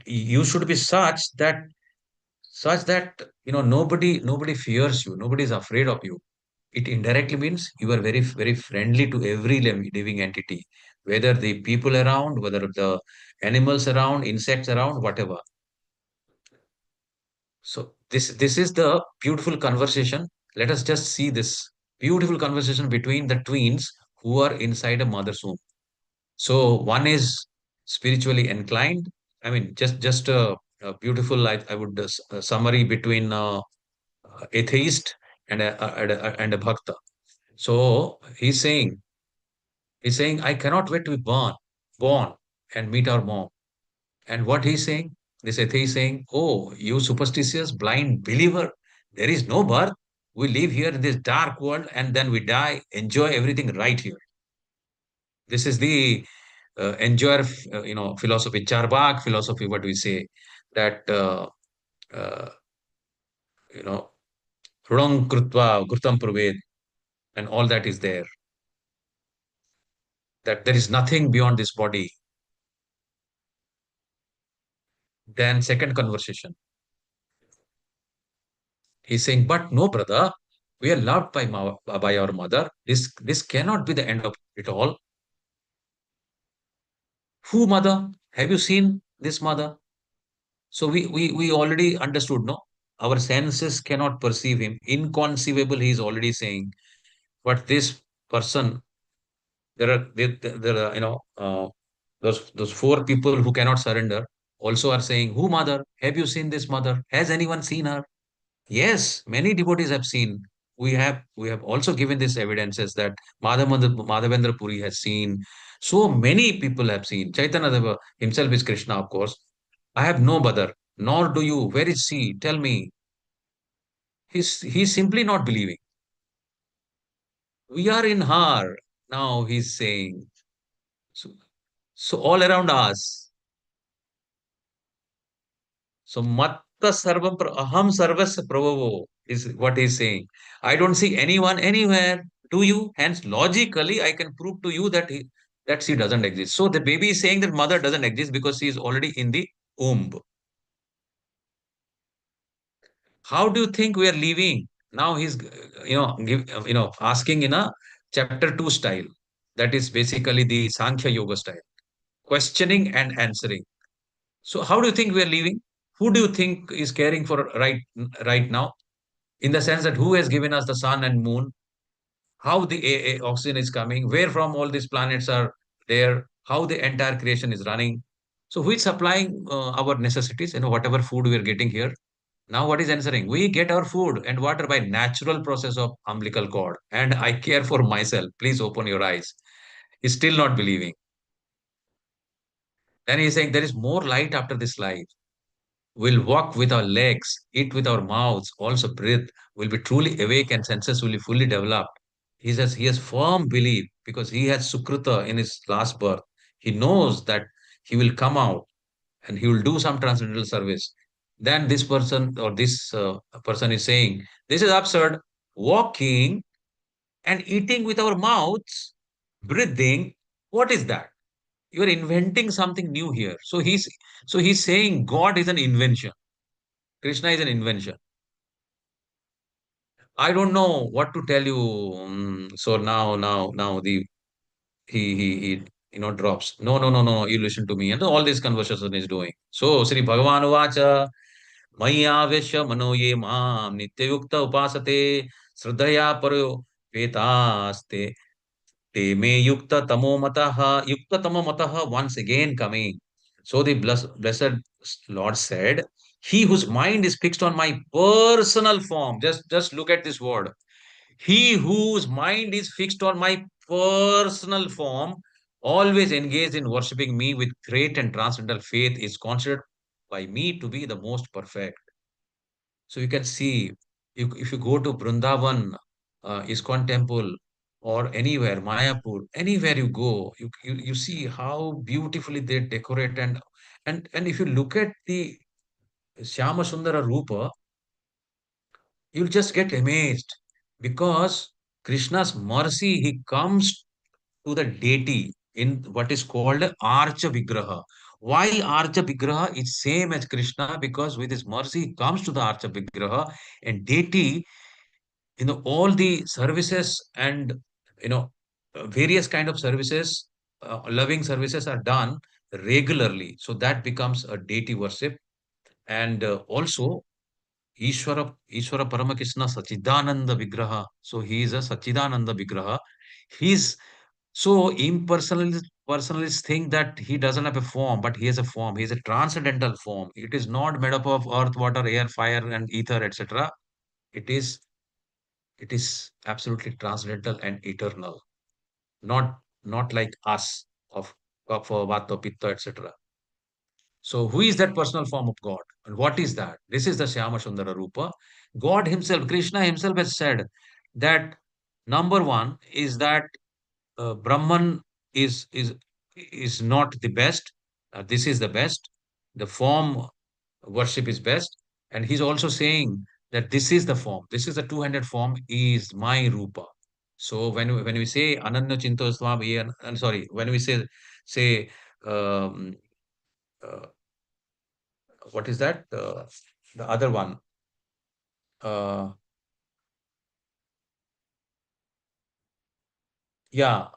You should be such that, nobody fears you, nobody is afraid of you. It indirectly means you are very, very friendly to every living entity, whether the people around, whether the animals around, insects around, whatever. So this is the beautiful conversation. Let us just see this beautiful conversation between the twins who are inside a mother's womb. So one is spiritually inclined. I mean, just a beautiful, I would summary between atheist and a bhakta. So he's saying, I cannot wait to be born and meet our mom. And what he's saying, this atheist saying, oh, you superstitious blind believer, there is no birth. We live here in this dark world and then we die. Enjoy everything right here. This is the enjoyer, philosophy, Charbak philosophy. What we say that uh, you know, Rudam Krutva, Gurtam Purved, and all that is there. That there is nothing beyond this body. Then second conversation, he's saying, but no, brother, we are loved by our mother. This cannot be the end of it all. Who mother? Have you seen this mother? So we already understood, no? Our senses cannot perceive him. Inconceivable, he is already saying. But this person, there are, those four people who cannot surrender also are saying, who mother? Have you seen this mother? Has anyone seen her? Yes, many devotees have seen. We have also given this evidences that Madhavendra Puri has seen. So many people have seen. Chaitanya Deva himself is Krishna, of course. I have no mother, nor do you. Where is she? Tell me. He's simply not believing. We are in her. Now he's saying. So, so all around us. So matta sarvam aham sarvasya prabhavo is what he's saying. I don't see anyone anywhere. Do you? Hence, logically, I can prove to you that she doesn't exist. So the baby is saying that mother doesn't exist because she is already in the womb. How do you think we are living? Now he's asking in a chapter 2 style. That is basically the Sankhya Yoga style. Questioning and answering. So how do you think we are living? Who do you think is caring for right now? In the sense that who has given us the sun and moon, how the oxygen is coming, where from all these planets are there, how the entire creation is running. So who is supplying our necessities, whatever food we are getting here. Now what is answering? We get our food and water by natural process of umbilical cord. And I care for myself. Please open your eyes. He's still not believing. Then he's saying there is more light after this life. We'll walk with our legs, eat with our mouths, also breathe. We'll be truly awake and senses will be fully developed. He has firm belief because he has Sukruta in his last birth. He knows that he will come out and he will do some transcendental service. Then this person or this person is saying, this is absurd. Walking and eating with our mouths, breathing, what is that? You are inventing something new here. So he's saying God is an invention. Krishna is an invention. I don't know what to tell you. So now he drops. No. You listen to me. And all this conversation is doing. So Sri Bhagavan Vacha Mayavesha Manoye Mam Nityayukta Upasate Sradhaya Paro Vetaste Te Me Yukta Tamo Mataha Yukta Tamo Mataha once again coming. So the blessed Lord said, he whose mind is fixed on my personal form. Just look at this word. He whose mind is fixed on my personal form, always engaged in worshipping me with great and transcendental faith, is considered by me to be the most perfect. So you can see, if you go to Vrindavan, ISKCON temple, or anywhere, Mayapur, anywhere you go, you see how beautifully they decorate. And if you look at the Shyama Sundara Rupa, you'll just get amazed because Krishna's mercy, he comes to the deity in what is called Archa Vigraha. Why Archa Vigraha? It's same as Krishna because with his mercy, he comes to the Archa Vigraha and deity, all the services and, various kind of services, loving services are done regularly. So that becomes a deity worship. And also Ishwara Paramakishna Sachidananda Vigraha. So he is a Sachidananda Vigraha. He's so impersonal, personalists think that he doesn't have a form, but he has a form. He is a transcendental form. It is not made up of earth, water, air, fire, and ether, etc. It is absolutely transcendental and eternal. Not like us of Vata, Pitta, etc. So who is that personal form of God? And what is that? This is the Shyama Sundara Rupa. God himself, Krishna himself has said that number one is that Brahman is is is not the best. This is the best. The form worship is best. And he's also saying that this is the form. This is the two-handed form is my Rupa. So when we say Ananya Chinto Swami, and sorry, when we say um, uh, what is that? The other one. Uh, yeah,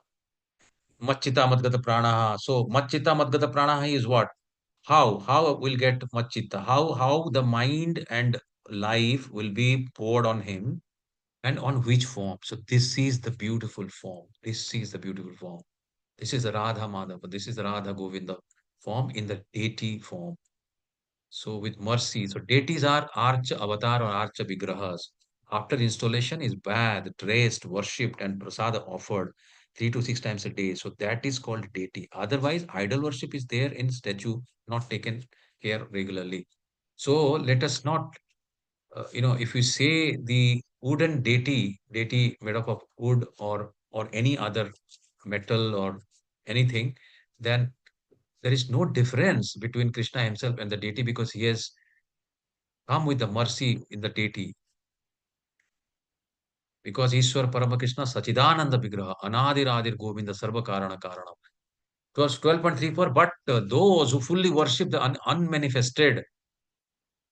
Machita Madgata Pranaha. So Machita Madgata Pranaha is what? How will get Machita? How the mind and life will be poured on him and on which form? So this is the beautiful form. This is the beautiful form. This is the Radha Madhava. This is the Radha Govinda form in the deity form. So with mercy, so deities are Archa Avatar or Archa Vigrahas. After installation is bathed, dressed, worshipped, and prasada offered 3 to 6 times a day. So that is called deity. Otherwise, idol worship is there in statue, not taken care regularly. So let us not, if you say the wooden deity made up of wood or any other metal or anything, then there is no difference between Krishna himself and the deity because he has come with the mercy in the deity. Because Ishwar Paramakrishna Sachidananda Vigraha, Anadiradir Govinda Sarva Karana Karana. 12.34. But those who fully worship the unmanifested,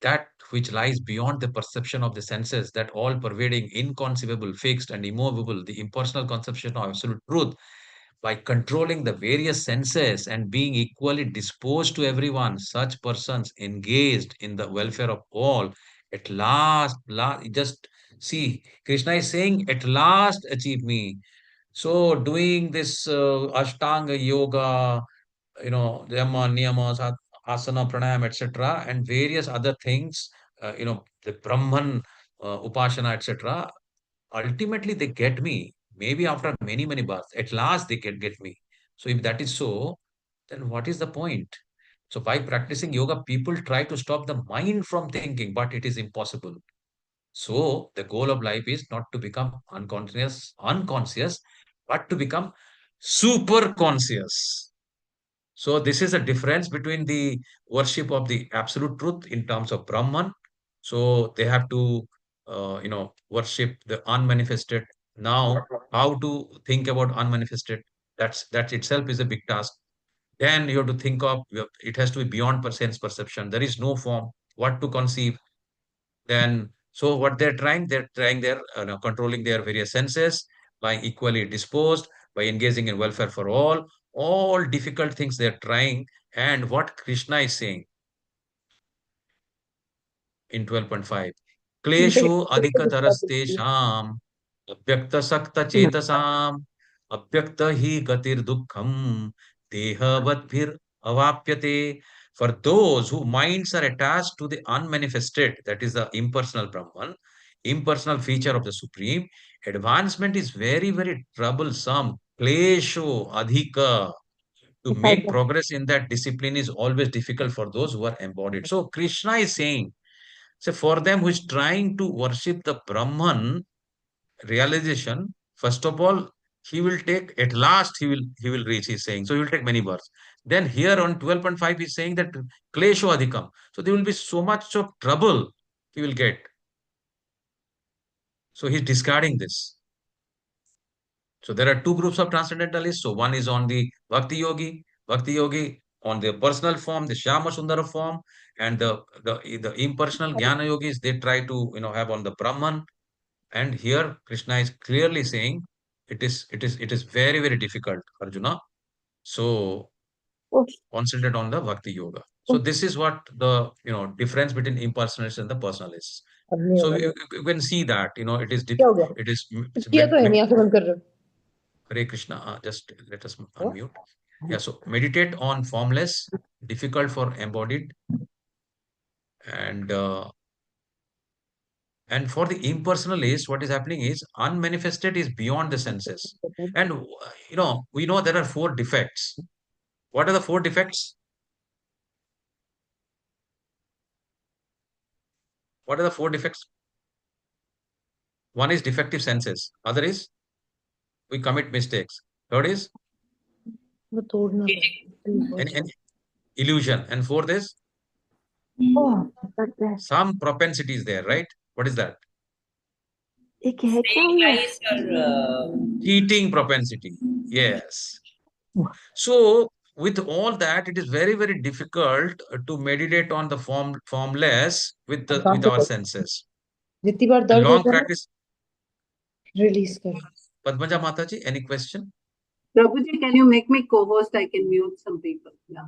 that which lies beyond the perception of the senses, that all pervading, inconceivable, fixed, and immovable, the impersonal conception of absolute truth, by controlling the various senses and being equally disposed to everyone, such persons engaged in the welfare of all, at last, just see, Krishna is saying, at last achieve me. So doing this Ashtanga yoga, Yama, Niyama, Asana, Pranayam, etc., and various other things, the Brahman, Upasana, etc., ultimately they get me. Maybe after many, many births, at last they can get me. So if that is so, then what is the point? So by practicing yoga, people try to stop the mind from thinking, but it is impossible. So the goal of life is not to become unconscious, but to become super conscious. So this is a difference between the worship of the absolute truth in terms of Brahman. So they have to, worship the unmanifested. Now, how to think about unmanifested? That itself is a big task. Then you have to think of it has to be beyond sense perception. There is no form. What to conceive? Then, so what they're trying their controlling their various senses by equally disposed, by engaging in welfare for all difficult things they're trying. And what Krishna is saying in 12.5, Klesho adhikatarastesham abhyakta sakta chetasam abhyakta hi gatir dukkham dehavatbhir avapyate. For those whose minds are attached to the unmanifested, that is the impersonal Brahman, impersonal feature of the Supreme, advancement is very, very troublesome. Klesho adhika. To make progress in that discipline is always difficult for those who are embodied. So Krishna is saying, so for them who is trying to worship the Brahman realization, first of all, he will take, at last he will reach, he's saying. So he will take many births. Then here on 12.5, he's saying that Klesho Adhikam. So there will be so much of trouble he will get. So he's discarding this. So there are two groups of transcendentalists. So one is on the Bhakti Yogi on the personal form, the Shyama Sundara form, and the impersonal Jnana Yogis, they try to have on the Brahman. And here Krishna is clearly saying it is very, very difficult, Arjuna. So concentrate on the Bhakti Yoga. So this is what the difference between impersonalists and the personalists. So you can see that it is किया तो है नहीं, आंखें बंद कर रहे हो। Hare Krishna. Just let us unmute. Yeah, so meditate on formless, difficult for embodied, and for the impersonalist, what is happening is unmanifested is beyond the senses. And we know there are four defects. What are the four defects? What are the four defects? One is defective senses. Other is we commit mistakes. Third is any illusion. And fourth is some propensity is there, right? What is that? Saying lies or Cheating propensity. Yes. So with all that, it is very, very difficult to meditate on the formless with our senses. जितनी बार A दर्द long होता है ना practice. Release कर Padmaja Mataji, any question? Prabhuji, can you make me co-host? I can mute some people. Yeah.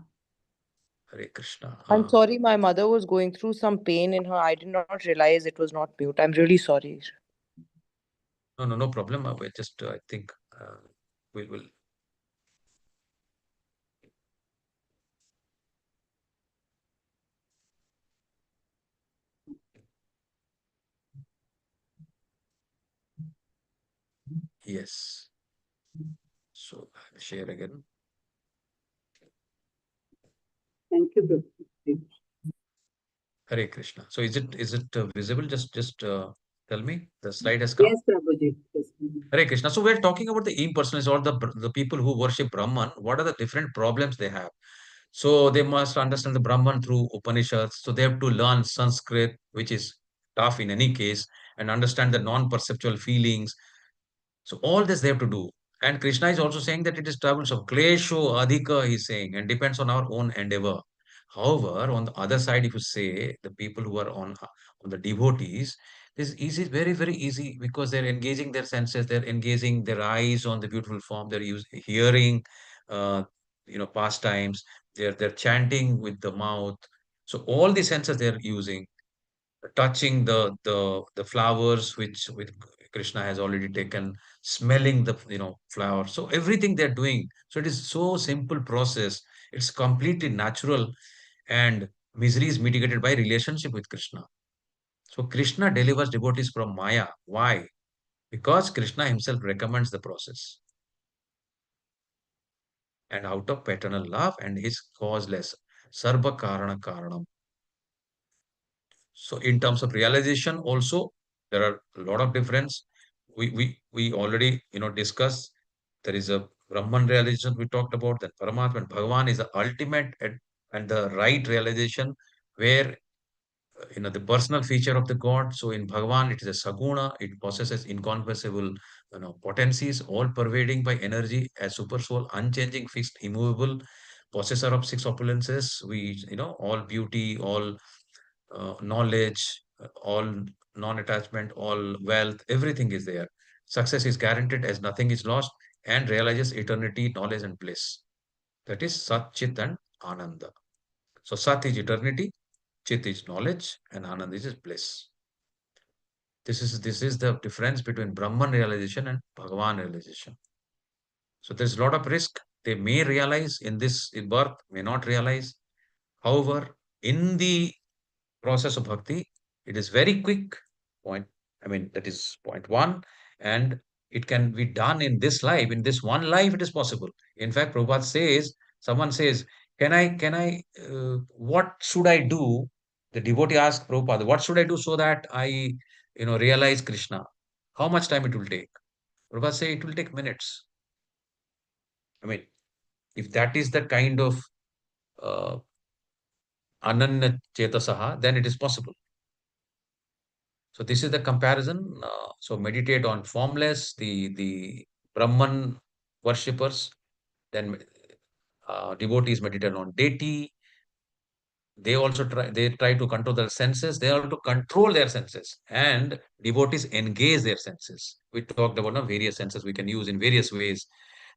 Hare Krishna. I'm sorry, my mother was going through some pain in her. I did not realize it was not mute. I'm really sorry. No problem. We just, I think we will. Yes. So I'll share again. Thank you, Prabhuji. Hare Krishna. So is it visible? Just tell me. The slide has come. Yes, Prabhuji. Yes. Hare Krishna. So we're talking about the impersonalists or the people who worship Brahman. What are the different problems they have? So they must understand the Brahman through Upanishads. So they have to learn Sanskrit, which is tough in any case, and understand the non-perceptual feelings. So all this they have to do. And Krishna is also saying that it is troublesome. Klesho adhika, he's saying, and depends on our own endeavor. However, on the other side, if you say the people who are on the devotees, this is easy, very, very easy because they're engaging their senses, they're engaging their eyes on the beautiful form, they're hearing, uh, pastimes, they're chanting with the mouth. So all the senses they're using, touching the flowers which with Krishna has already taken, smelling the flower. So everything they're doing. So it is so simple process. It's completely natural, and misery is mitigated by relationship with Krishna. So Krishna delivers devotees from Maya. Why? Because Krishna himself recommends the process. And out of paternal love and his causeless. Sarva Karana Karanam. So in terms of realization also, there are a lot of difference. We already discussed. There is a Brahman realization we talked about, that Paramatma and Bhagavan is the ultimate and the right realization where the personal feature of the God. So in Bhagavan, it is a Saguna, it possesses incomprehensible potencies, all pervading by energy, as super soul, unchanging, fixed, immovable, possessor of six opulences. All beauty, all knowledge, all non-attachment, all wealth, everything is there. Success is guaranteed as nothing is lost, and realizes eternity, knowledge, and bliss. That is Sat, Chit, and Ananda. So Sat is eternity, Chit is knowledge, and Ananda is bliss. This is the difference between Brahman realization and Bhagavan realization. So there's a lot of risk. They may realize in birth, may not realize. However, in the process of bhakti, it is very quick. That is point one. And it can be done in this life. In this one life, it is possible. In fact, Prabhupada says, someone says, what should I do? The devotee asks Prabhupada, what should I do so that I, realize Krishna? How much time it will take? Prabhupada say it will take minutes. If that is the kind of uh, ananya chetasaha, then it is possible. So this is the comparison. So meditate on formless, the Brahman worshippers, then devotees meditate on deity. They also try to control their senses. They have to control their senses, and devotees engage their senses. We talked about various senses we can use in various ways.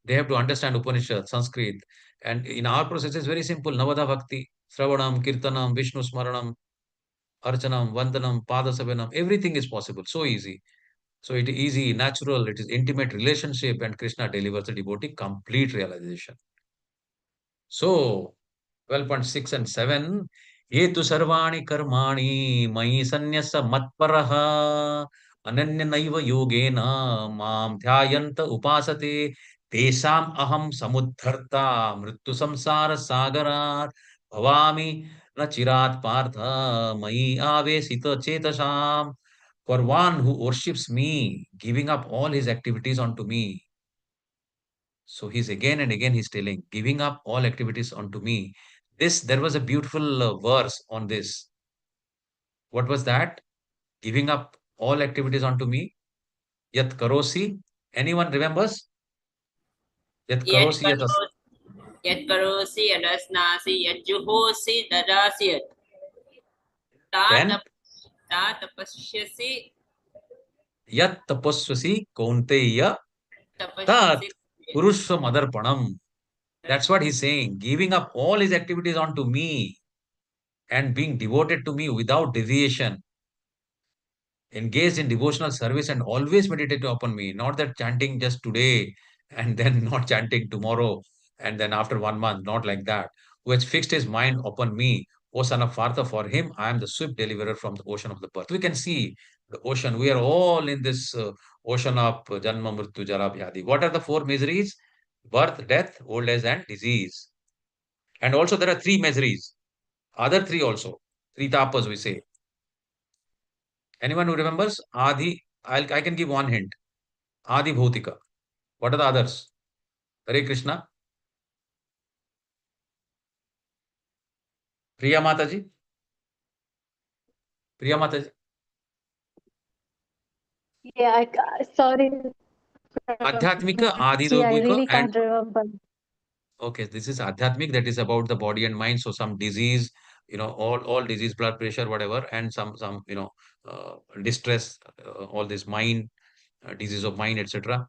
They have to understand Upanishad, Sanskrit, and in our process, it's very simple. Navada Bhakti, Sravanam, Kirtanam, Vishnu Smaranam, Archanam, Vandanam, Padasavanam, everything is possible. So easy. So it is easy, natural, it is intimate relationship, and Krishna delivers the devotee complete realization. So 12.6 and 7. Etu sarvani karmani mayi sanyasa matparaha ananya naiva yogena mam dhyayanta upasate tesam aham samudharta mrityu samsara sagarat bhavami na chirat partha mayi avesita chetasam. For one who worships me, giving up all his activities onto me. So he's again and again he's telling, giving up all activities onto me. There was a beautiful verse on this. What was that? Giving up all activities onto me. Yat karosi. Anyone remembers? Yat Yet karosi yat karosi yadasnasi yadjuhosi dadasi yat. Then Ta tapashyasi yat tapasvasi kaunteya tat tapashyasi. purusha madarpanam. That's what he's saying. Giving up all his activities onto me and being devoted to me without deviation. Engaged in devotional service and always meditative upon me. Not that chanting just today and then not chanting tomorrow and then after 1 month, not like that. Who has fixed his mind upon me, O son of Partha, for him I am the swift deliverer from the ocean of the birth. We can see the ocean. We are all in this ocean of Janma, Mrityu, Jara, Vyadi. What are the four miseries? Birth, death, old age, and disease. And also there are three miseries. Other three also. Three tapas we say. Anyone who remembers? I can give one hint. Adi Bhautika. What are the others? Hare Krishna. Priya Mataji. Priya Mataji. Yeah, sorry, Adhyatmika, Adi Ji, I Daivika, really and can't remember. okay, this is Adhyatmik, that is about the body and mind. So some disease, all disease, blood pressure, whatever, and some distress, all this mind, disease of mind, etc.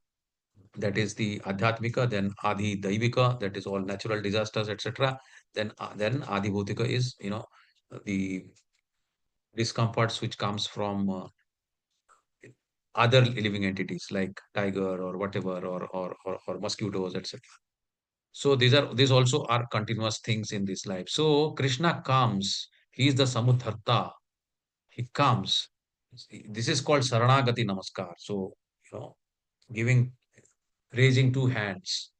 That is the Adhyatmika. Then Adi Daivika, that is all natural disasters, etc. Then Adi Bhautika is, the discomforts which comes from other living entities like tiger or whatever or mosquitoes, etc. So these also are continuous things in this life. So Krishna comes, he is the Samudharta. He comes. This is called Saranagati Namaskar. So, giving, raising two hands.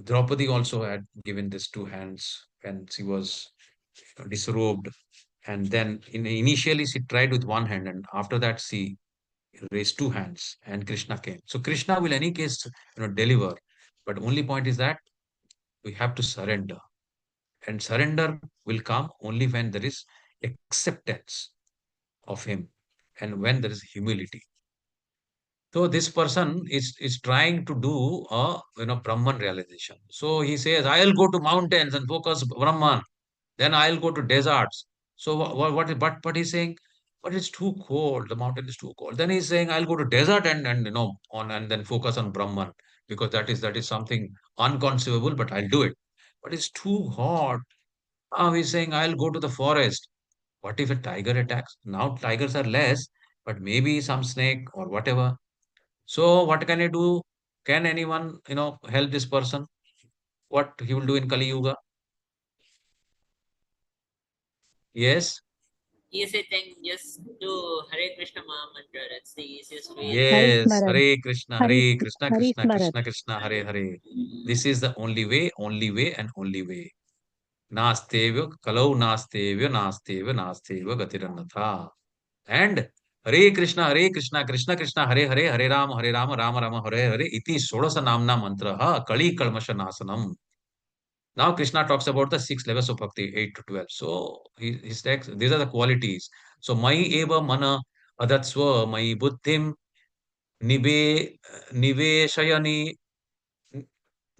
Draupadi also had given this two hands when she was disrobed. And then initially she tried with one hand, and after that she raised two hands, and Krishna came. So Krishna will, any case, deliver. But only point is that we have to surrender, and surrender will come only when there is acceptance of him and when there is humility. So this person is trying to do a Brahman realization. So he says, I'll go to mountains and focus Brahman. Then I'll go to deserts. So but he's saying, but it's too cold. The mountain is too cold. Then he's saying, I'll go to desert and on and then focus on Brahman, because that is something unconceivable, but I'll do it. But it's too hot. Now he's saying, I'll go to the forest. What if a tiger attacks? Now tigers are less, but maybe some snake or whatever. So what can I do? Can anyone, help this person? What he will do in Kali Yuga? Yes. Easy thing, just do Hare Krishna Maha Mantra. That's the easiest way. Yes, Harismaran. Hare Krishna, Haris, Hare Krishna, Krishna Harismaran. Krishna, Krishna, Hare Hare. This is the only way, and only way. Nastevya, kalau nastevya, nastevya, nastevya, gatirannatha. And Hare Krishna, Krishna Krishna, Hare Hare, Hare Rama, Rama Rama, Hare Hare, iti shodasa namna mantra, Kali Kalmasha Nasanam. Now Krishna talks about the 6 levels of bhakti, 8 to 12. So his text, these are the qualities. So Mai eva mana adatsva, Mai buddhim nive niveshayani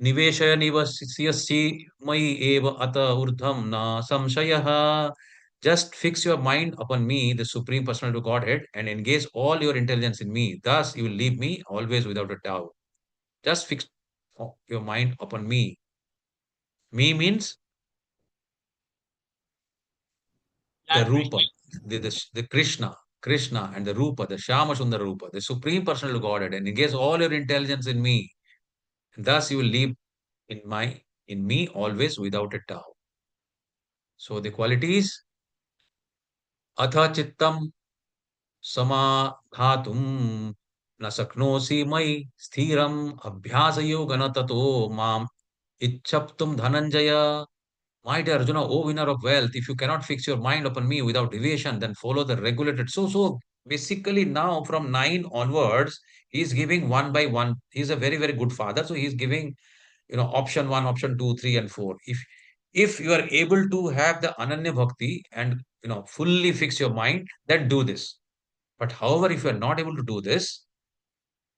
niveshayanivasyasi Mai eva ata urdham na samshayah. Just fix your mind upon me, the Supreme Personality of Godhead, and engage all your intelligence in me. Thus you will leave me always without a doubt. Just fix your mind upon me. Me means the Lord Rupa, Krishna. the Krishna and the Rupa, the Shama Sundara Rupa, the Supreme Personal Godhead, and engage all your intelligence in me. And thus you will live in my in me always without a doubt. So the qualities, atha chittam समाधातुं न शक्नोषि मयि स्थिरम् अभ्यासयोगेन ततो माम् इच्छप्तुं Dhananjay. My dear Arjuna, O winner of wealth, if you cannot fix your mind upon me without deviation, then follow the regulated. So basically now from 9 onwards, he is giving one by one. He is a very, very good father. So he is giving, option 1, option 2, 3, and 4. If you are able to have the Ananya Bhakti and, fully fix your mind, then do this. But however, if you are not able to do this,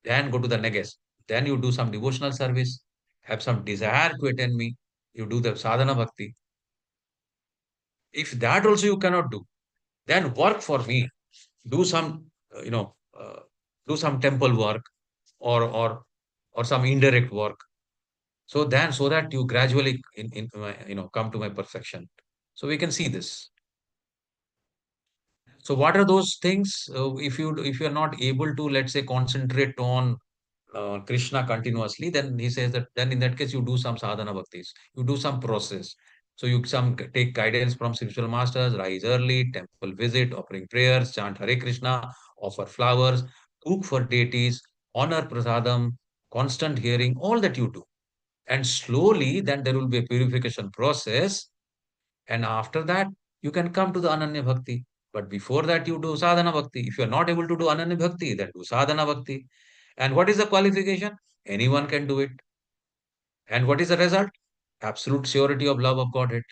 then go to the next. Then you do some devotional service, have some desire to attend me. You do the sadhana bhakti. If that also you cannot do, then work for me. Do some, do some temple work or some indirect work. So that you gradually come to my perfection. So we can see this. So what are those things? If you are not able to, let's say, concentrate on Krishna continuously, then he says that then in that case you do some sadhana bhaktis, you do some process. So you take guidance from spiritual masters, rise early, temple visit, offering prayers, chant Hare Krishna, offer flowers, cook for deities, honor prasadam, constant hearing, all that you do. And slowly then there will be a purification process. And after that, you can come to the Ananya Bhakti. But before that, you do sadhana bhakti. If you are not able to do Ananya Bhakti, then do sadhana bhakti. And what is the qualification? Anyone can do it. And what is the result? Absolute surety of love of Godhead.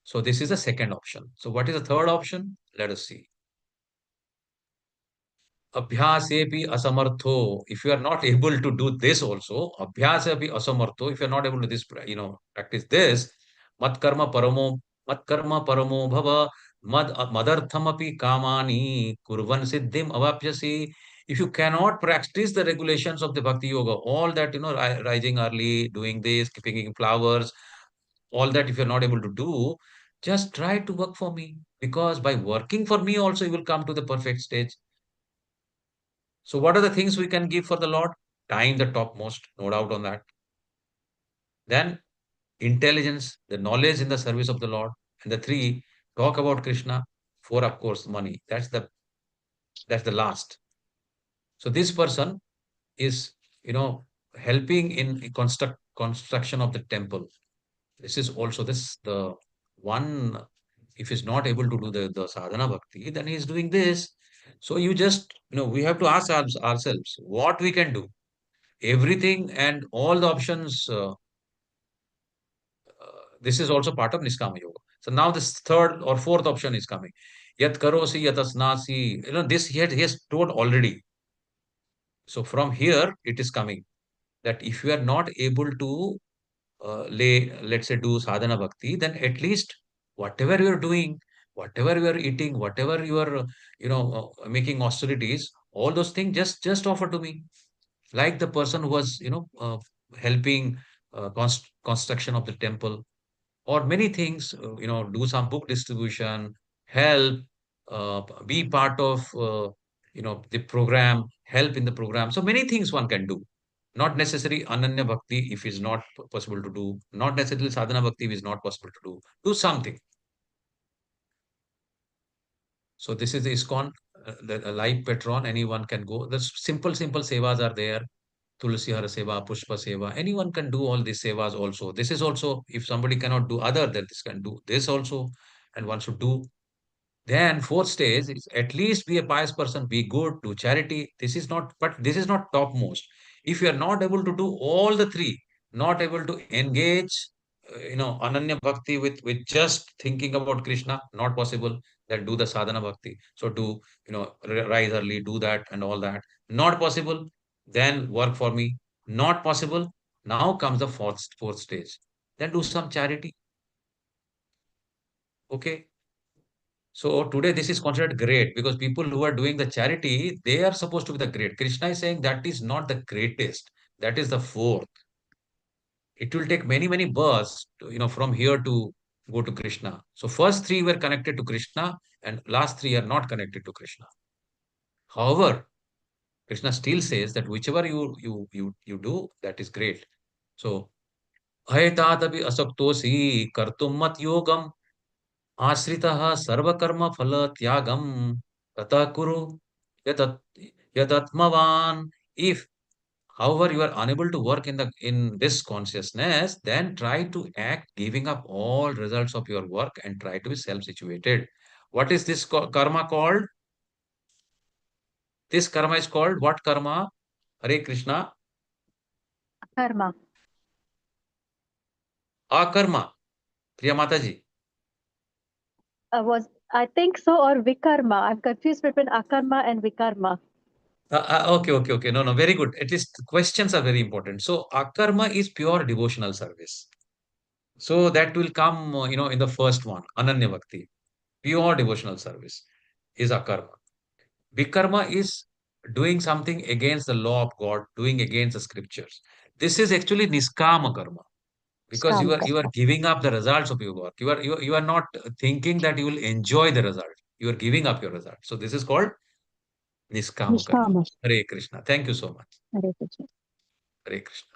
So this is the second option. So what is the third option? Let us see. Abhyasepi asamartho. If you are not able to do this also, abhyasepi asamartho, if you are not able to this, practice this, mat karma paramo bhava, madarthamapi kamani, kurvan siddhim avapyasi. If you cannot practice the regulations of the Bhakti Yoga, all that, rising early, doing this, picking flowers, all that, if you're not able to do, just try to work for me. Because by working for me also, you will come to the perfect stage. So what are the things we can give for the Lord? Time, the topmost, no doubt on that. Then intelligence, the knowledge in the service of the Lord. And the 3, talk about Krishna. 4, of course, money. That's the last. So this person is, helping in construction of the temple. This is also the one. If he's not able to do the sadhana bhakti, then he's doing this. So you just, we have to ask ourselves what we can do. Everything and all the options. This is also part of Niskama Yoga. So now this third or fourth option is coming. Yat karosi yatasnasi. This he has told already. So from here it is coming that if you are not able to let's say, do sadhana bhakti, then at least whatever you are doing, whatever you are eating, whatever you are, making austerities, all those things just offer to me. Like the person who was, helping construction of the temple or many things, do some book distribution, help, be part of, the program, help in the program. So many things one can do. Not necessary Ananya Bhakti if is not possible to do. Not necessarily Sadhana Bhakti if is not possible to do. Do something. So this is the ISKCON, the live patron. Anyone can go. The simple sevas are there. Tulsi Hara Seva, Pushpa Seva. Anyone can do all these sevas also. This is also, if somebody cannot do other, then this can do this also. And one should do. Then fourth stage is at least be a pious person, be good, do charity. But this is not topmost. If you are not able to do all the 3, not able to engage, Ananya Bhakti with just thinking about Krishna, not possible. Then do the sadhana bhakti. So do, rise early, do that and all that. Not possible. Then work for me. Not possible. Now comes the fourth stage. Then do some charity. Okay. So today this is considered great because people who are doing the charity, they are supposed to be the great. Krishna is saying that is not the greatest. That is the fourth. It will take many, many births, from here to go to Krishna. So first 3 were connected to Krishna and last 3 are not connected to Krishna. However, Krishna still says that whichever you do, that is great. So भयतादपि असक्तोऽसि कर्तुं मत् योगम् आश्रितः सर्वकर्म फल त्यागम ततः कुरु यतत् यदत्मवान. If however you are unable to work in this consciousness, then try to act giving up all results of your work and try to be self situated. What is this karma called? This karma is called what karma? Hare Krishna. Karma. Akarma. Priya Mataji. I think so, or Vikarma. I'm confused between Akarma and Vikarma. Okay. No. Very good. At least questions are very important. So, akarma is pure devotional service. So that will come, in the first one, Ananya Bhakti. Pure devotional service is akarma. Vikarma is doing something against the law of God, doing against the scriptures. This is actually niskama karma because Skam you are karma. giving up the results of your work. You are not thinking that you will enjoy the result. You are giving up your result. So this is called niskama karma. Nishkama. Hare Krishna. Thank you so much. Hare Krishna. Hare Krishna.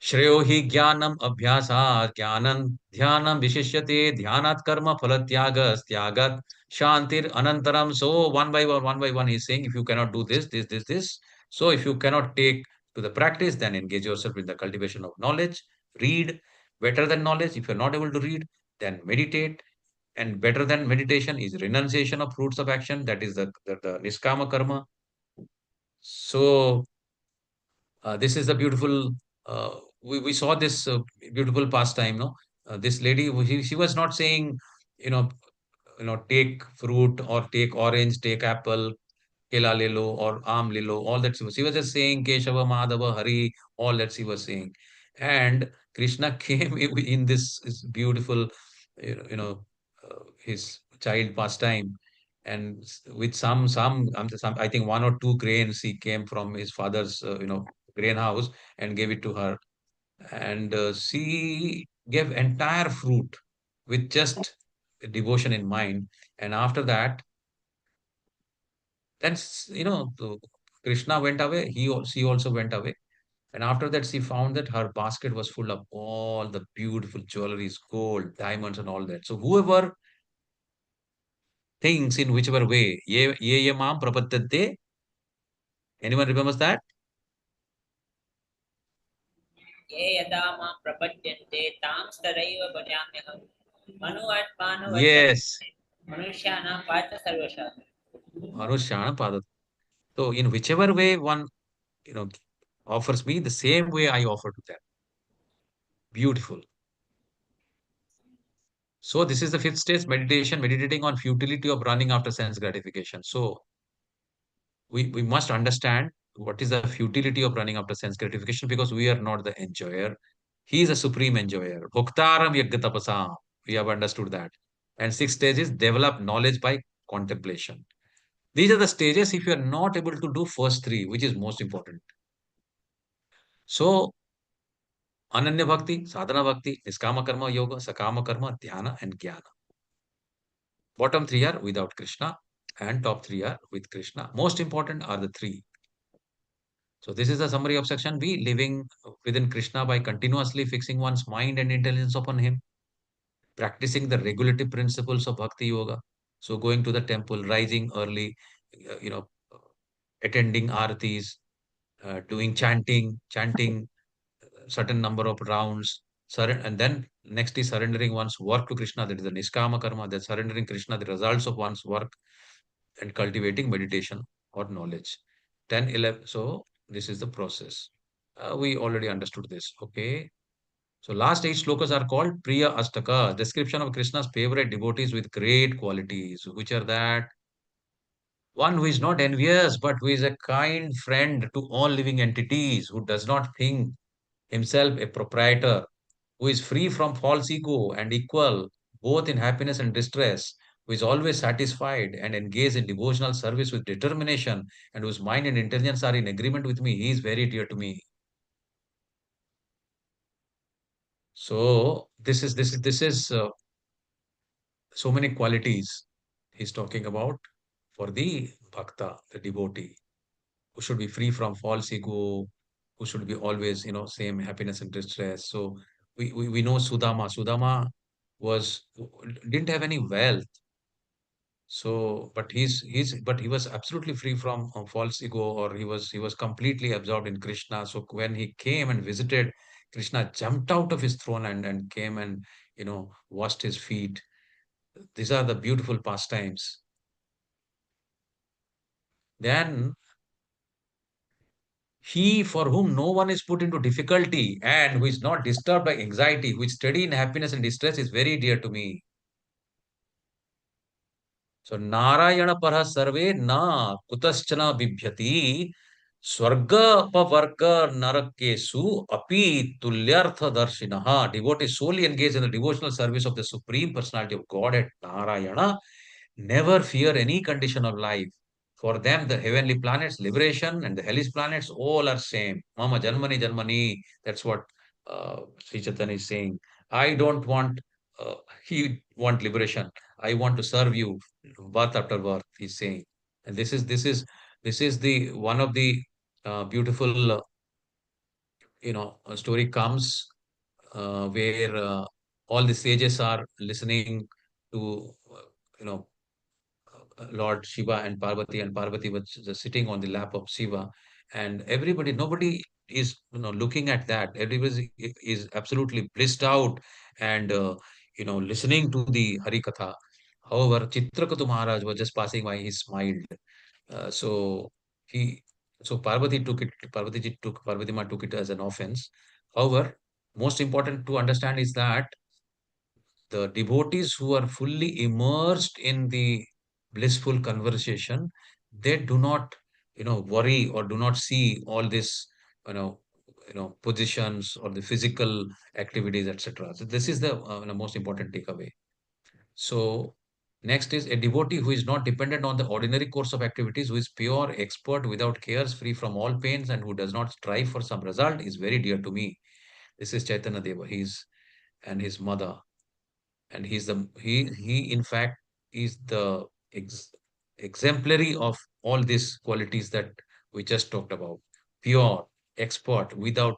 श्रेयो हि ज्ञानम अभ्यासात् ज्ञानं ध्यानं विशिष्यते ध्यानात् कर्म फल त्यागात् शांतिर अनंतरम. So one by one he's saying if you cannot do this, so if you cannot take to the practice, then engage yourself in the cultivation of knowledge. Read. Better than knowledge, if you're not able to read, then meditate. And better than meditation is renunciation of fruits of action, that is the niskama karma. So this is a beautiful. We saw this beautiful pastime. No, this lady, she was not saying, you know, take fruit or take orange, take apple, kela le lo or aam le lo. All that she was just saying Keshava, Madhava, Hari. All that she was saying, and Krishna came in this beautiful, his child pastime, and with some I think one or two grains he came from his father's grain house and gave it to her, and she gave entire fruit with just devotion in mind. And after that, then Krishna went away. She also went away. And after that, she found that her basket was full of all the beautiful jewelries, gold, diamonds, and all that. So whoever thinks in whichever way, ye mam prapadyate. Anyone remembers that? ये यदा मां प्रपद्यन्ते तांस्तदैव भजाम्यहम् Yes. मनुवर्तन्ते मनुष्याणां पार्थ सर्वशः. Manushana Padat. So in whichever way one, offers me, the same way I offer to them. Beautiful. So this is the fifth stage meditation, meditating on futility of running after sense gratification. So we must understand what is the futility of running after sense gratification, because we are not the enjoyer. He is a supreme enjoyer. Bhoktaram yaggatapasam. We have understood that. And sixth stage is develop knowledge by contemplation. These are the stages if you are not able to do first three, which is most important. So Ananya Bhakti, Sadhana Bhakti, Niskama Karma Yoga, Sakama Karma, Dhyana, and Jnana. Bottom three are without Krishna, and top three are with Krishna. Most important are the three. So this is the summary of section B, living within Krishna by continuously fixing one's mind and intelligence upon him, practicing the regulative principles of Bhakti Yoga. So going to the temple, rising early, attending aartis, doing chanting certain number of rounds, and then next is surrendering one's work to Krishna, that is the Niskama Karma, that's surrendering Krishna the results of one's work, and cultivating meditation or knowledge. 10, 11. So this is the process. We already understood this. Okay. So last 8 slokas are called Priya Astaka, description of Krishna's favorite devotees with great qualities, which are that one who is not envious, but who is a kind friend to all living entities, who does not think himself a proprietor, who is free from false ego and equal both in happiness and distress, who is always satisfied and engaged in devotional service with determination, and whose mind and intelligence are in agreement with me. He is very dear to me. So this is so many qualities he's talking about for the bhakta, the devotee, who should be free from false ego, who should be always, same happiness and distress. So we know Sudama. Sudama was didn't have any wealth. So, but he was absolutely free from false ego, or he was completely absorbed in Krishna. So when he came and visited, Krishna jumped out of his throne and came and washed his feet. These are the beautiful pastimes. Then he for whom no one is put into difficulty and who is not disturbed by anxiety, who is steady in happiness and distress, is very dear to me. So Narayana para sarve na kutaschana bibhyati swarga pavarga narakesu api tulyartha darshinaha. Devotees solely engaged in the devotional service of the Supreme Personality of Godhead, Narayana, never fear any condition of life. For them, the heavenly planets, liberation, and the hellish planets, all are same. Mama Janmani Janmani. That's what Sri Chaitanya is saying. I don't want, he want liberation. I want to serve you, birth after birth, he's saying. And this is the one of the beautiful, story comes where all the sages are listening to, you know, Lord Shiva and Parvati was just sitting on the lap of Shiva, and nobody is looking at that. Everybody is absolutely blissed out and listening to the Hari Katha. However, Chitrakatu Maharaj was just passing by. He smiled. So he, so Parvati Ma took it as an offense. However, most important to understand is that the devotees who are fully immersed in the blissful conversation, they do not, worry or do not see all this, you know, positions or the physical activities, etc. So this is the most important takeaway. So next is a devotee who is not dependent on the ordinary course of activities, who is pure, expert, without cares, free from all pains, and who does not strive for some result, is very dear to me. This is Chaitanya Deva. He's and his mother, and he in fact is the exemplary of all these qualities that we just talked about: pure, expert, without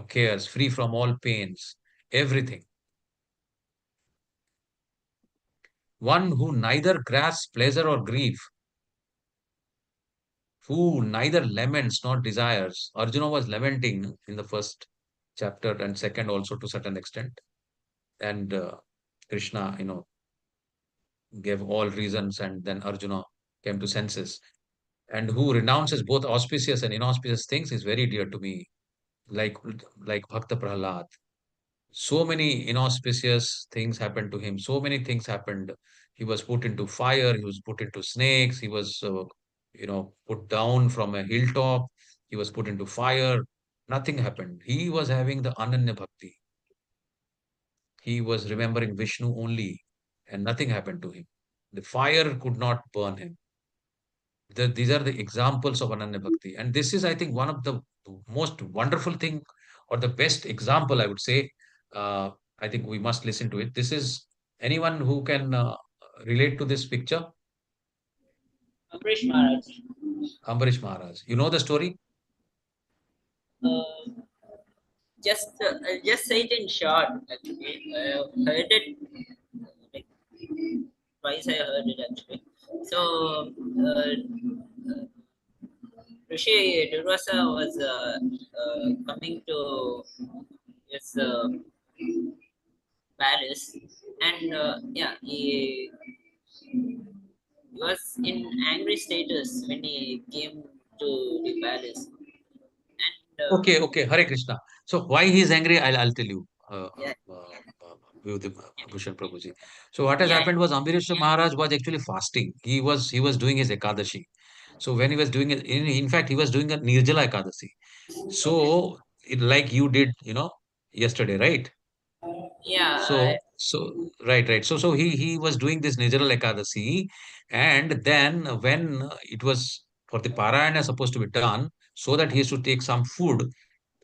cares, free from all pains, everything. One who neither grasps pleasure or grief, who neither laments nor desires. Arjuna was lamenting in the first chapter and second also to certain extent, and Krishna gave all reasons, and then Arjuna came to senses. And who renounces both auspicious and inauspicious things is very dear to me, like Bhakta Prahlad. So many inauspicious things happened to him. So many things happened. He was put into fire. He was put into snakes. He was, put down from a hilltop. He was put into fire. Nothing happened. He was having the Ananya Bhakti. He was remembering Vishnu only, and nothing happened to him. The fire could not burn him. These are the examples of Ananya Bhakti. And this is, I think, one of the most wonderful thing or the best example, I would say. Uh, I think we must listen to it. This is anyone who can relate to this picture? Ambrish Maharaj. Ambarish Maharaj. You know the story? I'll just say it in short. Actually, I have heard it like twice. I heard it actually. So Rishi Durvasa was coming to his palace, and he was in angry status when he came to the palace. And Okay. Hare Krishna. So why he is angry, I'll tell you. yeah, Bhushan Prabhuji. So what has yeah, happened was Ambarish Maharaj was actually fasting. He was doing his Ekadashi. So when he was doing it, in fact, he was doing a Nirjala Ekadasi. okay, So like you did, yesterday, right? yeah, So right. So he was doing this Nirjala Ekadasi, and then when it was for the Parayana supposed to be done, so that he has to take some food.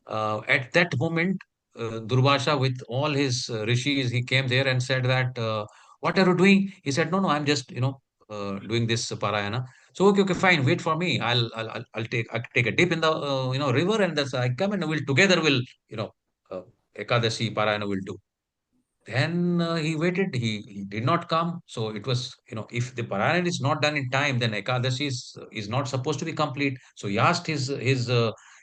At that moment, Durvasha with all his rishis, he came there and said that, "What are you doing?" He said, "No, I'm just doing this parayana. So okay, fine, wait for me. I'll take a dip in the river, and that's I come and we'll uh, Ekadashi parayana will do. Then he waited. He did not come. So it was, if the parayana is not done in time, then Ekadashi is not supposed to be complete. So he asked his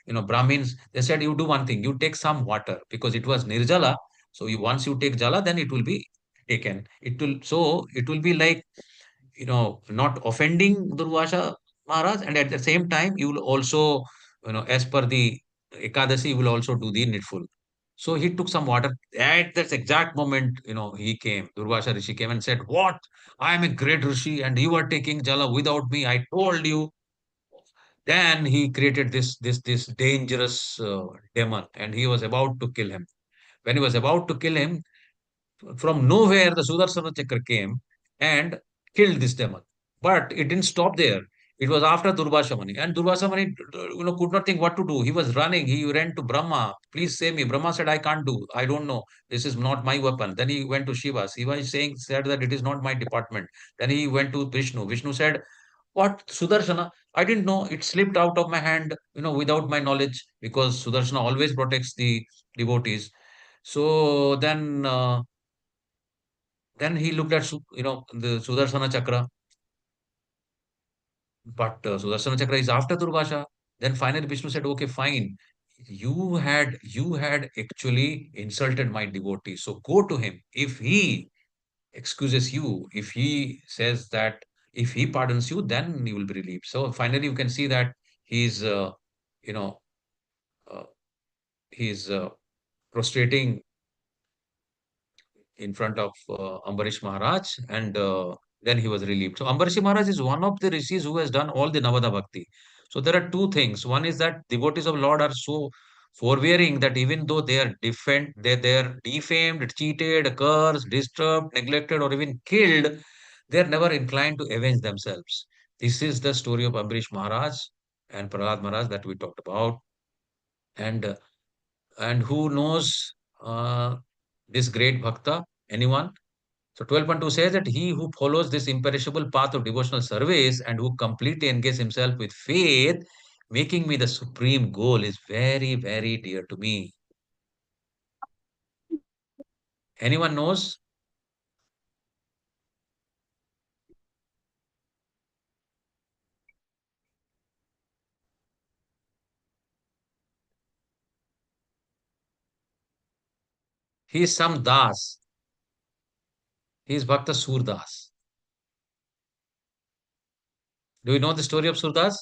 Brahmins. They said, you do one thing. You take some water because it was nirjala. So once you take jala, then it will be taken. It will be like, not offending Durvasha Maharaj, and at the same time, you will also, as per the Ekadasi, you will also do the needful. So he took some water. At that exact moment, he came. Durvasha Rishi came and said, "What? I am a great Rishi, and you are taking jala without me. I told you." Then he created this dangerous demon, and he was about to kill him. When he was about to kill him, from nowhere, the Sudarsana Chakra came and killed this demon. But it didn't stop there. It was after Durvasha Muni. And Durvasha Muni, could not think what to do. He was running. He ran to Brahma. Please save me. Brahma said, I can't do. I don't know. This is not my weapon. Then he went to Shiva. Shiva is said that it is not my department. Then he went to Vishnu. Vishnu said, what, Sudarshana? I didn't know. It slipped out of my hand, without my knowledge, because Sudarshana always protects the devotees. So then he looked at, the Sudarsana Chakra, but Sudarsana Chakra is after Durvasha. Then finally Vishnu said, okay, fine. You had actually insulted my devotee. So go to him. If he excuses you, if he pardons you, then you will be relieved. So finally you can see that he's, you know, uh, he's prostrating in front of Ambarish Maharaj, and then he was relieved. So Ambarish Maharaj is one of the rishis who has done all the Navada Bhakti. So there are two things. One is that devotees of Lord are so forbearing that even though they're defamed, cheated, cursed, disturbed, neglected, or even killed, they're never inclined to avenge themselves. This is the story of Ambarish Maharaj and Prahlad Maharaj that we talked about. And and who knows this great bhakta? Anyone? So 12.2 says that he who follows this imperishable path of devotional service and who completely engages himself with faith, making me the supreme goal, is very, very dear to me. Anyone knows? He is some Das. He is Bhakta Surdas. Do you know the story of Surdas?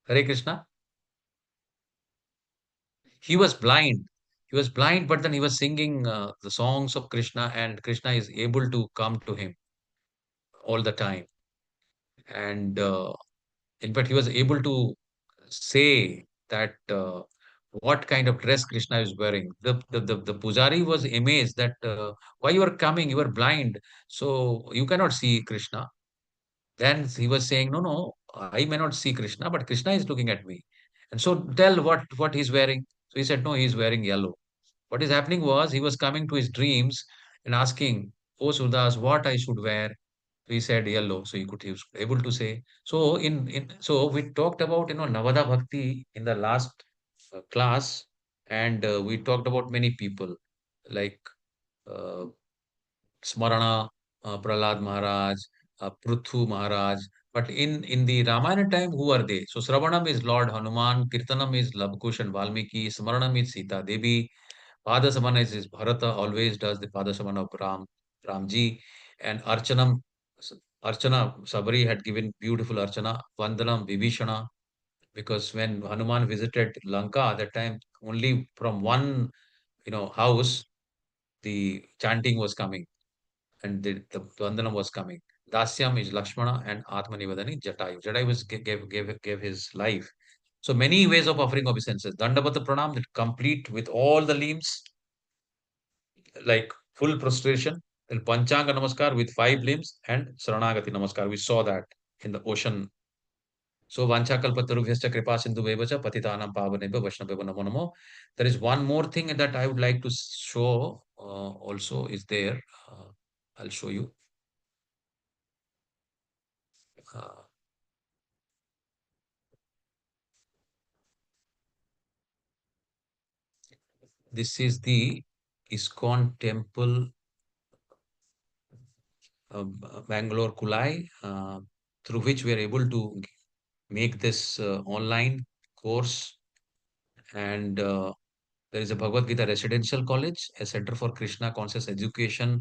Hare Krishna. He was blind. He was blind, but then he was singing the songs of Krishna, and Krishna is able to come to him all the time. And in fact, he was able to say that what kind of dress Krishna is wearing. The pujari was amazed that why you are coming, you are blind, so you cannot see Krishna. Then he was saying, no, no, I may not see Krishna, but Krishna is looking at me. And so tell what he's wearing. So he said, no, he's wearing yellow. What is happening was he was coming to his dreams and asking, oh Surdas, what I should wear. He said yellow, so he was able to say. So so we talked about Navada Bhakti in the last class, and we talked about many people like uh, Smarana, Prahlad Maharaj, Pruthu Maharaj. But in the Ramayana time, who are they? So Sravanam is Lord Hanuman, Kirtanam is Labkush and Valmiki, Smaranam is Sita Devi, Padasamana is Bharata, always does the Padasamana of Ramji, and Archana, Sabari had given beautiful Archana, Vandanam, Vibhishana, because when Hanuman visited Lanka at that time, only from one, house, the chanting was coming and the Vandanam was coming. Dasyam is Lakshmana and Atmanivadani Jatayu. Jatayu gave his life. So many ways of offering obeisances. Dandavata Pranam, that complete with all the limbs, like full prostration, then Panchanga Namaskar with 5 limbs, and Saranagati Namaskar. We saw that in the ocean. So Vanchakalpatarubhyascha Kripa Sindhu Vevacha Patitanam Pavanebha Vaishnaveva Namo Namo. There is one more thing that I would like to show also is there. I'll show you. Uh, this is the ISKCON temple, Bangalore Kulai, through which we are able to make this online course. And there is a Bhagavad Gita Residential College, a Center for Krishna Conscious Education.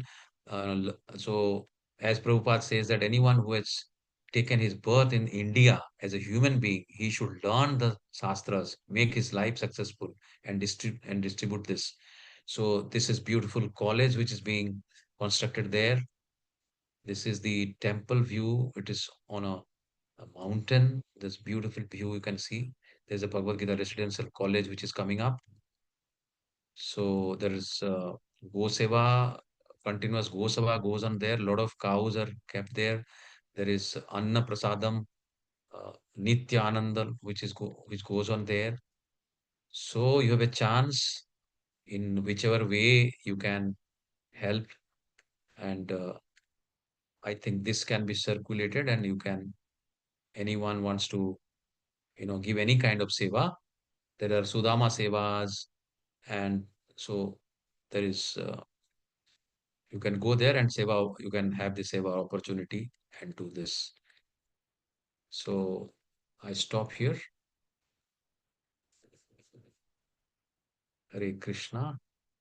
So, as Prabhupada says, that anyone who has taken his birth in India as a human being, he should learn the Shastras, make his life successful, and distribute this. So, this is beautiful college which is being constructed there. This is the temple view. It is on a mountain. This beautiful view you can see. There's a Bhagavad Gita Residential College which is coming up. So there is Go Seva, continuous Go Seva goes on there. A lot of cows are kept there. There is Anna Prasadam, Nitya Ananda, which goes on there. So you have a chance in whichever way you can help, and I think this can be circulated, and you can, anyone wants to, give any kind of seva. There are Sudama Sevas, and so there is. You can go there and seva, you can have the seva opportunity and do this. So I stop here. Hare Krishna.